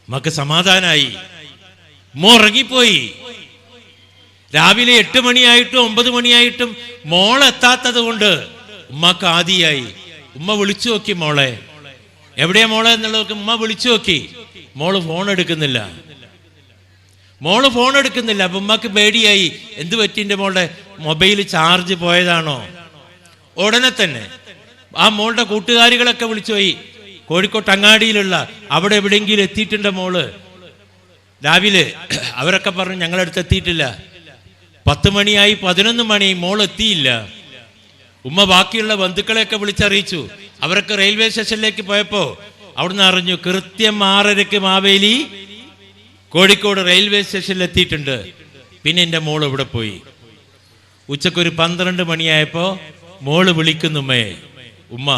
ഉമ്മക്ക് സമാധാനായി. ഉമ്മ ഉറങ്ങിപ്പോയി. രാവിലെ 8 മണിയായിട്ടും 9 മണിയായിട്ടും മോളെത്താത്തത് കൊണ്ട് ഉമ്മക്ക് ആദിയായി. ഉമ്മ വിളിച്ചു നോക്കി, മോളെ എവിടെയാ മോളെ എന്നുള്ളതൊക്കെ ഉമ്മ വിളിച്ചു നോക്കി. മോള് ഫോൺ എടുക്കുന്നില്ല. അപ്പൊ ഉമ്മക്ക് പേടിയായി, എന്ത് പറ്റി, എൻ്റെ മോളുടെ മൊബൈൽ ചാർജ് പോയതാണോ? ഉടനെ തന്നെ ആ മോളുടെ കൂട്ടുകാരികളൊക്കെ വിളിച്ചു പോയി, കോഴിക്കോട്ട് അങ്ങാടിയിലുള്ള അവിടെ എവിടെയെങ്കിലും എത്തിയിട്ടുണ്ട് മോള്. രാവിലെ അവരൊക്കെ പറഞ്ഞു ഞങ്ങളടുത്ത് എത്തിയിട്ടില്ല. 10 മണിയായി, 11 മണിയായി, മോൾ എത്തിയില്ല. ഉമ്മ ബാക്കിയുള്ള ബന്ധുക്കളെയൊക്കെ വിളിച്ചറിയിച്ചു. അവരൊക്കെ റെയിൽവേ സ്റ്റേഷനിലേക്ക് പോയപ്പോ അവിടുന്ന് അറിഞ്ഞു, കൃത്യം 6:30 മാവേലി കോഴിക്കോട് റെയിൽവേ സ്റ്റേഷനിൽ എത്തിയിട്ടുണ്ട്. പിന്നെ എൻ്റെ മോൾ ഇവിടെ പോയി. ഉച്ചക്കൊരു 12 മണിയായപ്പോ മോള് വിളിക്കുന്നു, ഉമ്മ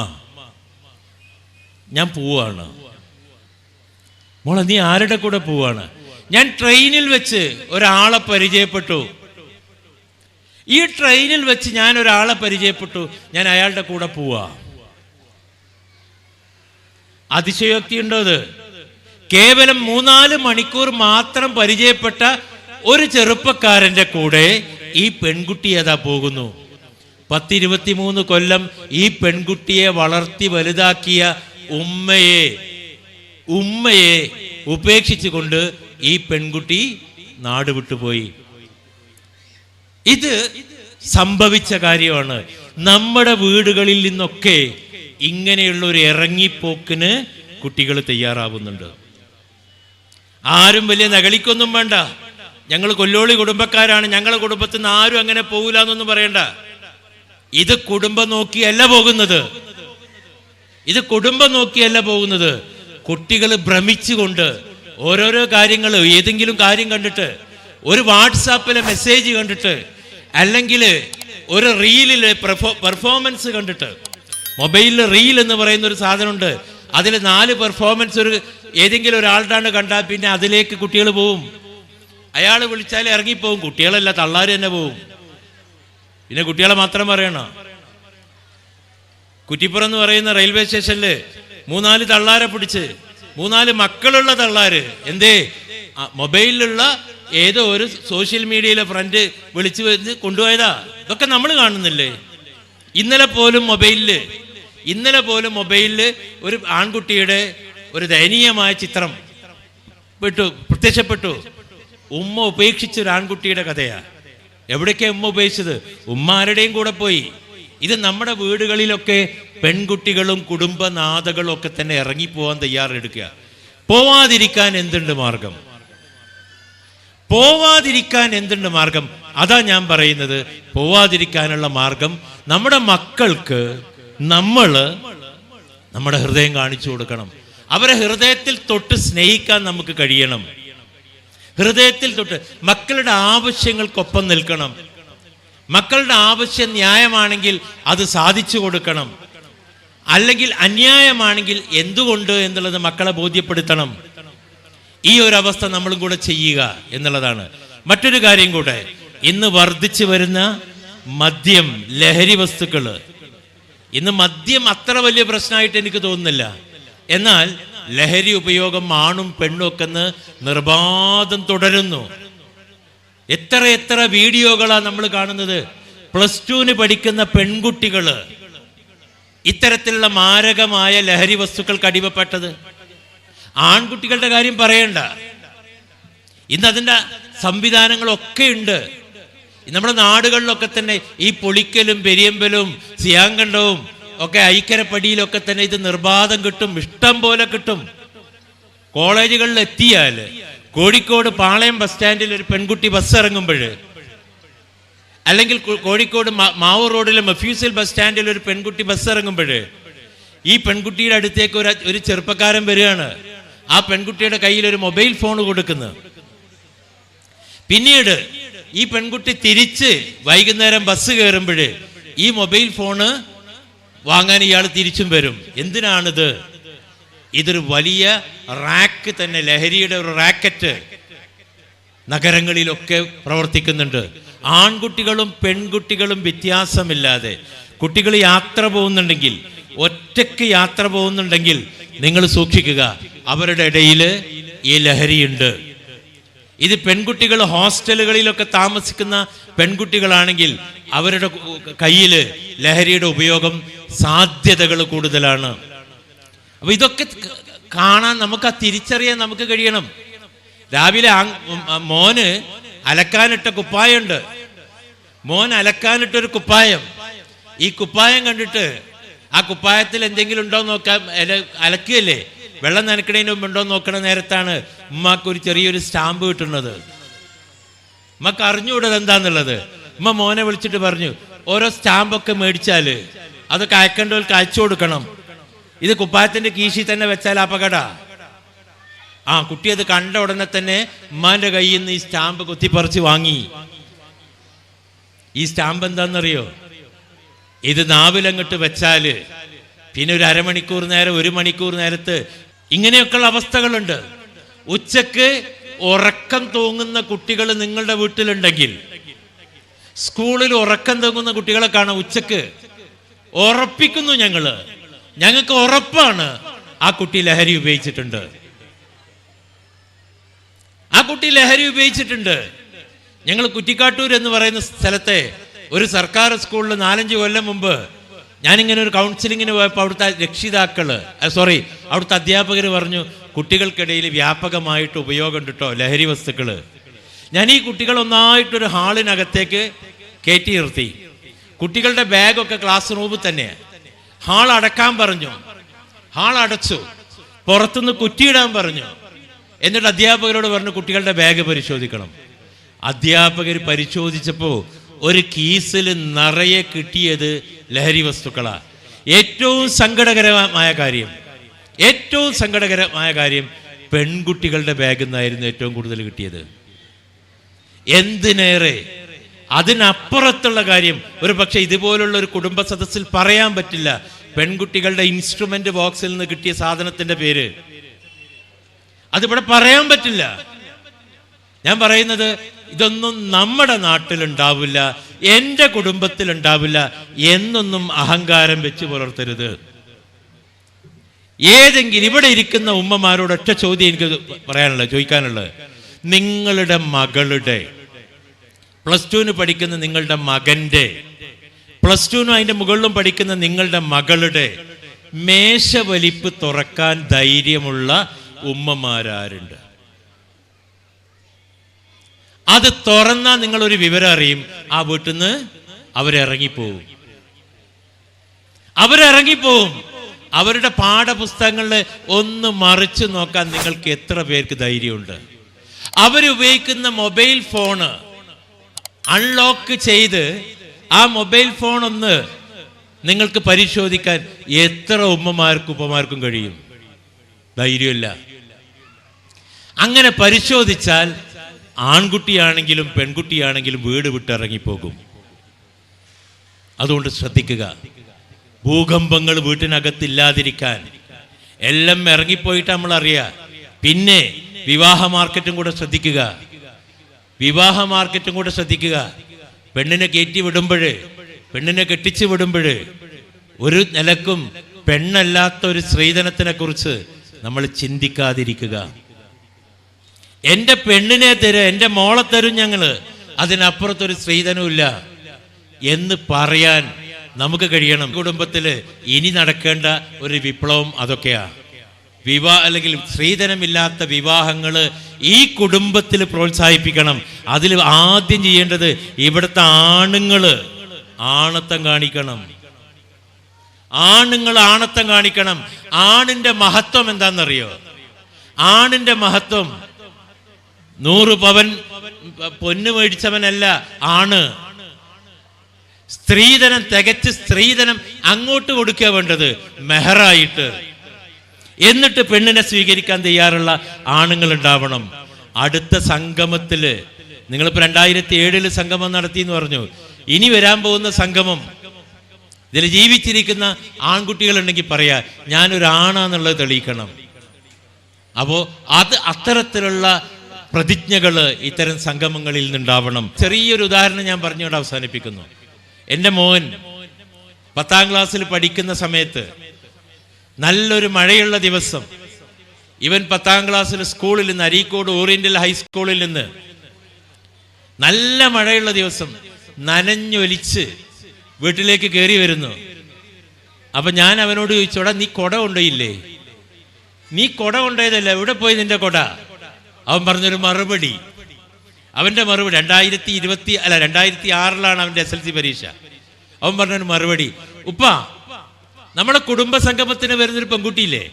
ഞാൻ പോവാണ്. മോളെ നീ ആരുടെ കൂടെ പോവാണ്? ഞാൻ ട്രെയിനിൽ വെച്ച് ഒരാളെ പരിചയപ്പെട്ടു. ഈ ട്രെയിനിൽ വെച്ച് ഞാൻ ഒരാളെ പരിചയപ്പെട്ടു, ഞാൻ അയാളുടെ കൂടെ പോവാ. അതിശയോക്തി ഉണ്ടോ? അത് കേവലം 3-4 മണിക്കൂർ മാത്രം പരിചയപ്പെട്ട ഒരു ചെറുപ്പക്കാരന്റെ കൂടെ ഈ പെൺകുട്ടി ഏതാ പോകുന്നു. 10-23 കൊല്ലം ഈ പെൺകുട്ടിയെ വളർത്തി വലുതാക്കിയ ഉമ്മയെ ഉപേക്ഷിച്ചുകൊണ്ട് ഈ പെൺകുട്ടി നാട് വിട്ടുപോയി. ഇത് സംഭവിച്ച കാര്യമാണ്. നമ്മുടെ വീടുകളിൽ നിന്നൊക്കെ ഇങ്ങനെയുള്ള ഒരു ഇറങ്ങിപ്പോക്കിന് കുട്ടികൾ തയ്യാറാവുന്നുണ്ട്. ആരും വലിയ നകളിക്കൊന്നും വേണ്ട, ഞങ്ങൾ കൊല്ലോളി കുടുംബക്കാരാണ്, ഞങ്ങളുടെ കുടുംബത്തിൽ നിന്ന് ആരും അങ്ങനെ പോകില്ല എന്നൊന്നും പറയണ്ട. ഇത് കുടുംബം നോക്കിയല്ല പോകുന്നത്. കുട്ടികൾ ഭ്രമിച്ചുകൊണ്ട് ഓരോരോ കാര്യങ്ങൾ, ഏതെങ്കിലും കാര്യം കണ്ടിട്ട്, ഒരു വാട്സാപ്പിലെ മെസ്സേജ് കണ്ടിട്ട്, അല്ലെങ്കിൽ ഒരു റീലിലെ പെർഫോമൻസ് കണ്ടിട്ട്, മൊബൈലിൽ റീൽ എന്ന് പറയുന്ന ഒരു സാധനമുണ്ട്, അതിൽ 4 പെർഫോമൻസ് ഏതെങ്കിലും ഒരാളുടെ കണ്ടാൽ പിന്നെ അതിലേക്ക് കുട്ടികൾ പോവും. അയാൾ വിളിച്ചാൽ ഇറങ്ങിപ്പോവും. കുട്ടികളല്ല, തള്ളാർ തന്നെ പോവും. പിന്നെ കുട്ടികളെ മാത്രം പറയണോ? കുറ്റിപ്പുറം എന്ന് പറയുന്ന റെയിൽവേ സ്റ്റേഷനിൽ 3-4 തള്ളാരെ പിടിച്ച്, 3-4 മക്കളുള്ള തള്ളാര്. എന്തേ? മൊബൈലിലുള്ള ഏതോ ഒരു സോഷ്യൽ മീഡിയയിലെ ഫ്രണ്ട് വിളിച്ചു വെച്ച് കൊണ്ടുപോയതാ. ഇതൊക്കെ നമ്മൾ കാണുന്നില്ലേ? ഇന്നലെ പോലും മൊബൈലില് ഒരു ആൺകുട്ടിയുടെ ഒരു ദയനീയമായ ചിത്രം പ്രത്യക്ഷപ്പെട്ടു. ഉമ്മ ഉപേക്ഷിച്ചൊരു ആൺകുട്ടിയുടെ കഥയാ. എവിടേക്കാ ഉമ്മ ഉപേക്ഷിച്ചത്? ഉമ്മ ആരുടെയും കൂടെ പോയി. ഇത് നമ്മുടെ വീടുകളിലൊക്കെ പെൺകുട്ടികളും കുടുംബനാഥകളും ഒക്കെ തന്നെ ഇറങ്ങിപ്പോവാൻ തയ്യാറെടുക്കുക. പോവാതിരിക്കാൻ എന്തുണ്ട് മാർഗം? അതാ ഞാൻ പറയുന്നത്. പോവാതിരിക്കാനുള്ള മാർഗം നമ്മുടെ മക്കൾക്ക് നമ്മുടെ ഹൃദയം കാണിച്ചു കൊടുക്കണം. അവരെ ഹൃദയത്തിൽ തൊട്ട് സ്നേഹിക്കാൻ നമുക്ക് കഴിയണം. ഹൃദയത്തിൽ തൊട്ട് മക്കളുടെ ആവശ്യങ്ങൾക്കൊപ്പം നിൽക്കണം. മക്കളുടെ ആവശ്യം ന്യായമാണെങ്കിൽ അത് സാധിച്ചു കൊടുക്കണം. അല്ലെങ്കിൽ അന്യായമാണെങ്കിൽ എന്തുകൊണ്ട് എന്നുള്ളത് മക്കളെ ബോധ്യപ്പെടുത്തണം. ഈ ഒരു അവസ്ഥ നമ്മളും കൂടെ ചെയ്യുക എന്നുള്ളതാണ്. മറ്റൊരു കാര്യം കൂടെ, ഇന്ന് വർദ്ധിച്ചു വരുന്ന മദ്യം, ലഹരി വസ്തുക്കൾ. ഇന്ന് മദ്യം അത്ര വലിയ പ്രശ്നമായിട്ട് എനിക്ക് തോന്നുന്നില്ല. എന്നാൽ ലഹരി ഉപയോഗം ആണും പെണ്ണും ഒക്കെ നിർബാധം തുടരുന്നു. എത്ര എത്ര വീഡിയോകളാണ് നമ്മൾ കാണുന്നത്. +2 പഠിക്കുന്ന പെൺകുട്ടികൾ ഇത്തരത്തിലുള്ള മാരകമായ ലഹരി വസ്തുക്കൾക്ക് അടിമപ്പെട്ടത്. ആൺകുട്ടികളുടെ കാര്യം പറയണ്ട, ഇന്ന് അതിൻ്റെ സംവിധാനങ്ങളൊക്കെ ഉണ്ട്. നമ്മുടെ നാടുകളിലൊക്കെ തന്നെ ഈ പൊളിക്കലും പെരിയമ്പലും സിയാങ്കണ്ടവും ഒക്കെ ഐക്കരപ്പടിയിലൊക്കെ തന്നെ ഇത് നിർബാധം കിട്ടും, ഇഷ്ടം പോലെ കിട്ടും. കോളേജുകളിൽ എത്തിയാൽ കോഴിക്കോട് പാളയം ബസ് സ്റ്റാൻഡിൽ ഒരു പെൺകുട്ടി ബസ് ഇറങ്ങുമ്പോൾ, അല്ലെങ്കിൽ കോഴിക്കോട് മാവൂർ റോഡിലെ മഫ്യൂസിൽ ബസ് സ്റ്റാൻഡിൽ ഒരു പെൺകുട്ടി ബസ് ഇറങ്ങുമ്പോൾ ഈ പെൺകുട്ടിയുടെ അടുത്തേക്ക് ഒരു ചെറുപ്പക്കാരൻ വരികയാണ്. ആ പെൺകുട്ടിയുടെ കയ്യിൽ ഒരു മൊബൈൽ ഫോൺ കൊടുക്കുന്നു. പിന്നീട് ഈ പെൺകുട്ടി തിരിച്ച് വൈകുന്നേരം ബസ് കയറുമ്പോൾ ഈ മൊബൈൽ ഫോണ് വാങ്ങാൻ ഇയാൾ തിരിച്ചും വരും. എന്തിനാണിത്? ഇതൊരു വലിയ റാക്ക് തന്നെ, ലഹരിയുടെ ഒരു റാക്കറ്റ് നഗരങ്ങളിലൊക്കെ പ്രവർത്തിക്കുന്നുണ്ട്. ആൺകുട്ടികളും പെൺകുട്ടികളും വ്യത്യാസമില്ലാതെ കുട്ടികൾ യാത്ര പോകുന്നുണ്ടെങ്കിൽ, ഒറ്റയ്ക്ക് യാത്ര പോകുന്നുണ്ടെങ്കിൽ നിങ്ങൾ സൂക്ഷിക്കുക, അവരുടെ ഇടയിൽ ഈ ലഹരിയുണ്ട്. ഇത് പെൺകുട്ടികൾ ഹോസ്റ്റലുകളിലൊക്കെ താമസിക്കുന്ന പെൺകുട്ടികളാണെങ്കിൽ അവരുടെ കയ്യിൽ ലഹരിയുടെ ഉപയോഗം സാധ്യതകൾ കൂടുതലാണ്. അപ്പൊ ഇതൊക്കെ കാണാൻ നമുക്ക് തിരിച്ചറിയാൻ നമുക്ക് കഴിയണം. രാവിലെ മോന് അലക്കാനിട്ട കുപ്പായുണ്ട്. മോൻ അലക്കാനിട്ടൊരു കുപ്പായം, ഈ കുപ്പായം കണ്ടിട്ട് ആ കുപ്പായത്തിൽ എന്തെങ്കിലും ഉണ്ടോ നോക്കാൻ അലക്കുകയല്ലേ, വെള്ളം നനക്കണതിന് മുമ്പ് ഉണ്ടോ നോക്കണ നേരത്താണ് ഉമ്മക്ക് ഒരു ചെറിയൊരു സ്റ്റാമ്പ് കിട്ടുന്നത്. ഉമ്മക്ക് അറിഞ്ഞുകൂടത് എന്താന്നുള്ളത്. ഉമ്മ മോനെ വിളിച്ചിട്ട് പറഞ്ഞു, ഓരോ സ്റ്റാമ്പൊക്കെ മേടിച്ചാൽ അതൊക്കെ അയക്കേണ്ടവർക്ക് അയച്ചു കൊടുക്കണം. ഇത് കുപ്പായത്തിന്റെ കീശി തന്നെ വെച്ചാൽ അപകട. കുട്ടി അത് കണ്ട ഉടനെ തന്നെ ഉമ്മാന്റെ കയ്യിൽ നിന്ന് ഈ സ്റ്റാമ്പ് കുത്തിപ്പറിച്ച് വാങ്ങി. ഈ സ്റ്റാമ്പ് എന്താണെന്നറിയോ? ഇത് നാവിലങ്ങോട്ട് വെച്ചാൽ പിന്നെ ഒരു അരമണിക്കൂർ നേരം, 1 മണിക്കൂർ നേരത്ത് ഇങ്ങനെയൊക്കെയുള്ള അവസ്ഥകളുണ്ട്. ഉച്ചക്ക് ഉറക്കം തൂങ്ങുന്ന കുട്ടികൾ നിങ്ങളുടെ വീട്ടിലുണ്ടെങ്കിൽ, സ്കൂളിൽ ഉറക്കം തൂങ്ങുന്ന കുട്ടികളെ കാണാം. ഉച്ചക്ക് ഉറപ്പിക്കുന്നു, ഞങ്ങൾക്ക് ഉറപ്പാണ് ആ കുട്ടി ലഹരി ഉപയോഗിച്ചിട്ടുണ്ട്. ഞങ്ങൾ കുറ്റിക്കാട്ടൂർ എന്ന് പറയുന്ന സ്ഥലത്തെ ഒരു സർക്കാർ സ്കൂളിൽ 4-5 കൊല്ലം മുമ്പ് ഞാനിങ്ങനെ ഒരു കൗൺസിലിങ്ങിന് പോയപ്പോൾ അവിടുത്തെ അവിടുത്തെ അധ്യാപകർ പറഞ്ഞു, കുട്ടികൾക്കിടയിൽ വ്യാപകമായിട്ട് ഉപയോഗം ഉണ്ട് കേട്ടോ ലഹരി വസ്തുക്കൾ. ഞാൻ ഈ കുട്ടികൾ ഒന്നായിട്ടൊരു ഹാളിനകത്തേക്ക് കയറ്റി നിർത്തി. കുട്ടികളുടെ ബാഗൊക്കെ ക്ലാസ് റൂമിൽ തന്നെ. ഹാൾ അടക്കാൻ പറഞ്ഞു, ഹാൾ അടച്ചു. പുറത്തുനിന്ന് കുറ്റിയിടാൻ പറഞ്ഞു. എന്നിട്ട് അധ്യാപകരോട് പറഞ്ഞു, കുട്ടികളുടെ ബാഗ് പരിശോധിക്കണം. അധ്യാപകർ പരിശോധിച്ചപ്പോൾ ഒരു കീസിൽ നിറയെ കിട്ടിയത് ലഹരി വസ്തുക്കളാ. ഏറ്റവും സങ്കടകരമായ കാര്യം പെൺകുട്ടികളുടെ ബാഗിൽ നിന്നായിരുന്നു ഏറ്റവും കൂടുതൽ കിട്ടിയത്. എന്തിനേറെ അതിനപ്പുറത്തുള്ള കാര്യം ഒരു പക്ഷെ ഇതുപോലുള്ള ഒരു കുടുംബ സദസ്സിൽ പറയാൻ പറ്റില്ല. പെൺകുട്ടികളുടെ ഇൻസ്ട്രുമെന്റ് ബോക്സിൽ നിന്ന് കിട്ടിയ സാധനത്തിന്റെ പേര് അതിവിടെ പറയാൻ പറ്റില്ല. ഞാൻ പറയുന്നത് ഇതൊന്നും നമ്മുടെ നാട്ടിലുണ്ടാവില്ല, എൻ്റെ കുടുംബത്തിലുണ്ടാവില്ല എന്നൊന്നും അഹങ്കാരം വെച്ച് പുലർത്തരുത്. ഏതെങ്കിലും ഇവിടെ ഇരിക്കുന്ന ഉമ്മമാരോട് ഒറ്റ ചോദ്യം എനിക്ക് ചോദിക്കാനുള്ളത്, നിങ്ങളുടെ മകളുടെ +2 പഠിക്കുന്ന നിങ്ങളുടെ മകൻ്റെ, +2 അതിൻ്റെ മുകളിലും പഠിക്കുന്ന നിങ്ങളുടെ മകളുടെ മേശവലിപ്പ് തുറക്കാൻ ധൈര്യമുള്ള ഉമ്മമാരാരുണ്ട്? അത് തുറന്നാൽ നിങ്ങളൊരു വിവരം അറിയും, ആ വീട്ടിൽ നിന്ന് അവരിറങ്ങിപ്പോവും. അവരുടെ പാഠപുസ്തകങ്ങളിൽ ഒന്ന് മറിച്ച് നോക്കാൻ നിങ്ങൾക്ക് എത്ര പേർക്ക് ധൈര്യമുണ്ട്? അവരുപയോഗിക്കുന്ന മൊബൈൽ ഫോണ് അൺലോക്ക് ചെയ്ത് ആ മൊബൈൽ ഫോൺ ഒന്ന് നിങ്ങൾക്ക് പരിശോധിക്കാൻ എത്ര ഉപ്പമാർക്കും കഴിയും? ധൈര്യമില്ല. അങ്ങനെ പരിശോധിച്ചാൽ ആൺകുട്ടിയാണെങ്കിലും പെൺകുട്ടിയാണെങ്കിലും വീട് വിട്ടിറങ്ങിപ്പോകും. അതുകൊണ്ട് ശ്രദ്ധിക്കുക. ഭൂകമ്പങ്ങൾ വീട്ടിനകത്തില്ലാതിരിക്കാൻ എല്ലാം ഇറങ്ങിപ്പോയിട്ട് നമ്മൾ അറിയാം. പിന്നെ വിവാഹ മാർക്കറ്റും കൂടെ ശ്രദ്ധിക്കുക. പെണ്ണിനെ കയറ്റി വിടുമ്പോൾ, പെണ്ണിനെ കെട്ടിച്ചു വിടുമ്പോൾ ഒരു നിലക്കും പെണ്ണല്ലാത്ത ഒരു സ്ത്രീധനത്തിനെ കുറിച്ച് നമ്മൾ ചിന്തിക്കാതിരിക്കുക. എൻ്റെ പെണ്ണിനെ തരും, എൻ്റെ മോളെ തരും ഞങ്ങൾ, അതിനപ്പുറത്തൊരു സ്ത്രീധനമില്ല എന്ന് പറയാൻ നമുക്ക് കഴിയണം. കുടുംബത്തിൽ ഇനി നടക്കേണ്ട ഒരു വിപ്ലവം അതൊക്കെയാ. അല്ലെങ്കിൽ സ്ത്രീധനമില്ലാത്ത വിവാഹങ്ങൾ ഈ കുടുംബത്തിൽ പ്രോത്സാഹിപ്പിക്കണം. അതിൽ ആദ്യം ചെയ്യേണ്ടത് ഇവിടുത്തെ ആണുങ്ങൾ ആണത്തം കാണിക്കണം. ആണുങ്ങൾ ആണത്തം കാണിക്കണം. ആണിന്റെ മഹത്വം എന്താണെന്നറിയോ? ആണിന്റെ മഹത്വം 100 പവൻ പൊന്ന് മേടിച്ചവനല്ല ആണ്. സ്ത്രീധനം തികച്ച് സ്ത്രീധനം അങ്ങോട്ട് കൊടുക്കുക വേണ്ടത് മെഹറായിട്ട്. എന്നിട്ട് പെണ്ണിനെ സ്വീകരിക്കാൻ തയ്യാറുള്ള ആണുങ്ങൾ ഉണ്ടാവണം. അടുത്ത സംഗമത്തില് നിങ്ങളിപ്പോൾ 2007 സംഗമം നടത്തി എന്ന് പറഞ്ഞു. ഇനി വരാൻ പോകുന്ന സംഗമം ഇതിൽ ജീവിച്ചിരിക്കുന്ന ആൺകുട്ടികളുണ്ടെങ്കിൽ പറയാ ഞാനൊരു ആണാന്നുള്ളത് തെളിയിക്കണം. അപ്പോൾ അത്തരത്തിലുള്ള പ്രതിജ്ഞകൾ ഇത്തരം സംഗമങ്ങളിൽ നിന്നുണ്ടാവണം. ചെറിയൊരു ഉദാഹരണം ഞാൻ പറഞ്ഞുകൊണ്ട് അവസാനിപ്പിക്കുന്നു. എൻ്റെ മോൻ 10ാം ക്ലാസ്സിൽ പഠിക്കുന്ന സമയത്ത് നല്ലൊരു മഴയുള്ള ദിവസം ഇവൻ 10ാം ക്ലാസ്സിൽ സ്കൂളിൽ നിന്ന് അരീക്കോട് ഓറിയന്റൽ ഹൈസ്കൂളിൽ നിന്ന് നല്ല മഴയുള്ള ദിവസം നനഞ്ഞൊലിച്ച് വീട്ടിലേക്ക് കയറി വരുന്നു. അപ്പൊ ഞാൻ അവനോട് ചോദിച്ചോടാ നീ കൊട കൊണ്ടുപോയില്ലേ? നീ കൊട കൊണ്ടുപോയതല്ല, എവിടെ പോയി നിന്റെ കൊട? അവൻ പറഞ്ഞൊരു മറുപടി. അവന്റെ മറുപടി 2006 അവന്റെ SLC പരീക്ഷ. അവൻ പറഞ്ഞൊരു മറുപടി, ഉപ്പ നമ്മുടെ കുടുംബ സംഗമത്തിന് വരുന്നൊരു പെൺകുട്ടിയില്ലേ,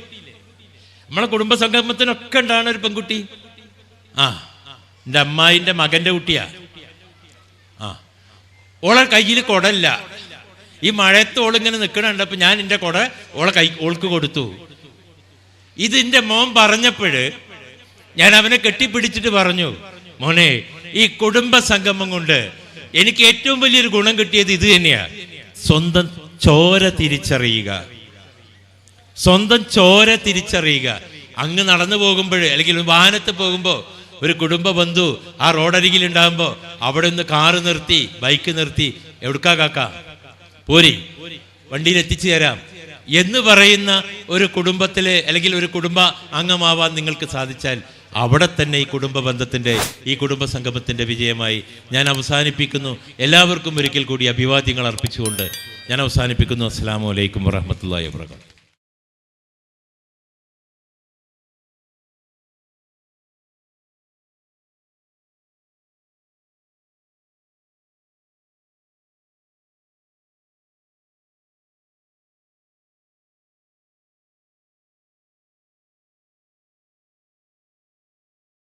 നമ്മളെ കുടുംബ സംഗമത്തിനൊക്കെ ഉണ്ടാണ് ഒരു പെൺകുട്ടി, എൻ്റെ അമ്മായിൻ്റെ മകന്റെ കുട്ടിയാ. ഓളെ കയ്യിൽ കൊടല്ല. ഈ മഴയത്ത് ഓളിങ്ങനെ നിൽക്കണുണ്ട്. അപ്പൊ ഞാൻ എൻ്റെ കൊട ഓൾക്ക് കൊടുത്തു. ഇതിൻ്റെ മോൻ പറഞ്ഞപ്പോഴ് ഞാൻ അവനെ കെട്ടിപ്പിടിച്ചിട്ട് പറഞ്ഞു, മോനെ ഈ കുടുംബ സംഗമം കൊണ്ട് എനിക്ക് ഏറ്റവും വലിയൊരു ഗുണം കിട്ടിയത് ഇത് തന്നെയാ, സ്വന്തം ചോര തിരിച്ചറിയുക. സ്വന്തം ചോര തിരിച്ചറിയുക. അങ്ങ് നടന്നു പോകുമ്പോൾ അല്ലെങ്കിൽ വാഹനത്ത് പോകുമ്പോൾ ഒരു കുടുംബ ബന്ധു ആ റോഡരികിൽ ഉണ്ടാകുമ്പോൾ അവിടെ നിന്ന് കാറ് നിർത്തി ബൈക്ക് നിർത്തി എവിടുക്കാ കാക്ക പോരി വണ്ടിയിൽ എത്തിച്ചു തരാം എന്ന് പറയുന്ന ഒരു കുടുംബത്തിലെ അല്ലെങ്കിൽ ഒരു കുടുംബ അംഗമാവാൻ നിങ്ങൾക്ക് സാധിച്ചാൽ അവിടെ തന്നെ ഈ കുടുംബ ബന്ധത്തിൻ്റെ ഈ കുടുംബ സംഗമത്തിൻ്റെ വിജയമായി ഞാൻ അവസാനിപ്പിക്കുന്നു. എല്ലാവർക്കും ഒരിക്കൽ കൂടി അഭിവാദ്യങ്ങൾ അർപ്പിച്ചുകൊണ്ട് ഞാൻ അവസാനിപ്പിക്കുന്നു. അസ്സലാമു അലൈക്കും വറഹ്മത്തുള്ളാഹി വബറകാതുഹു.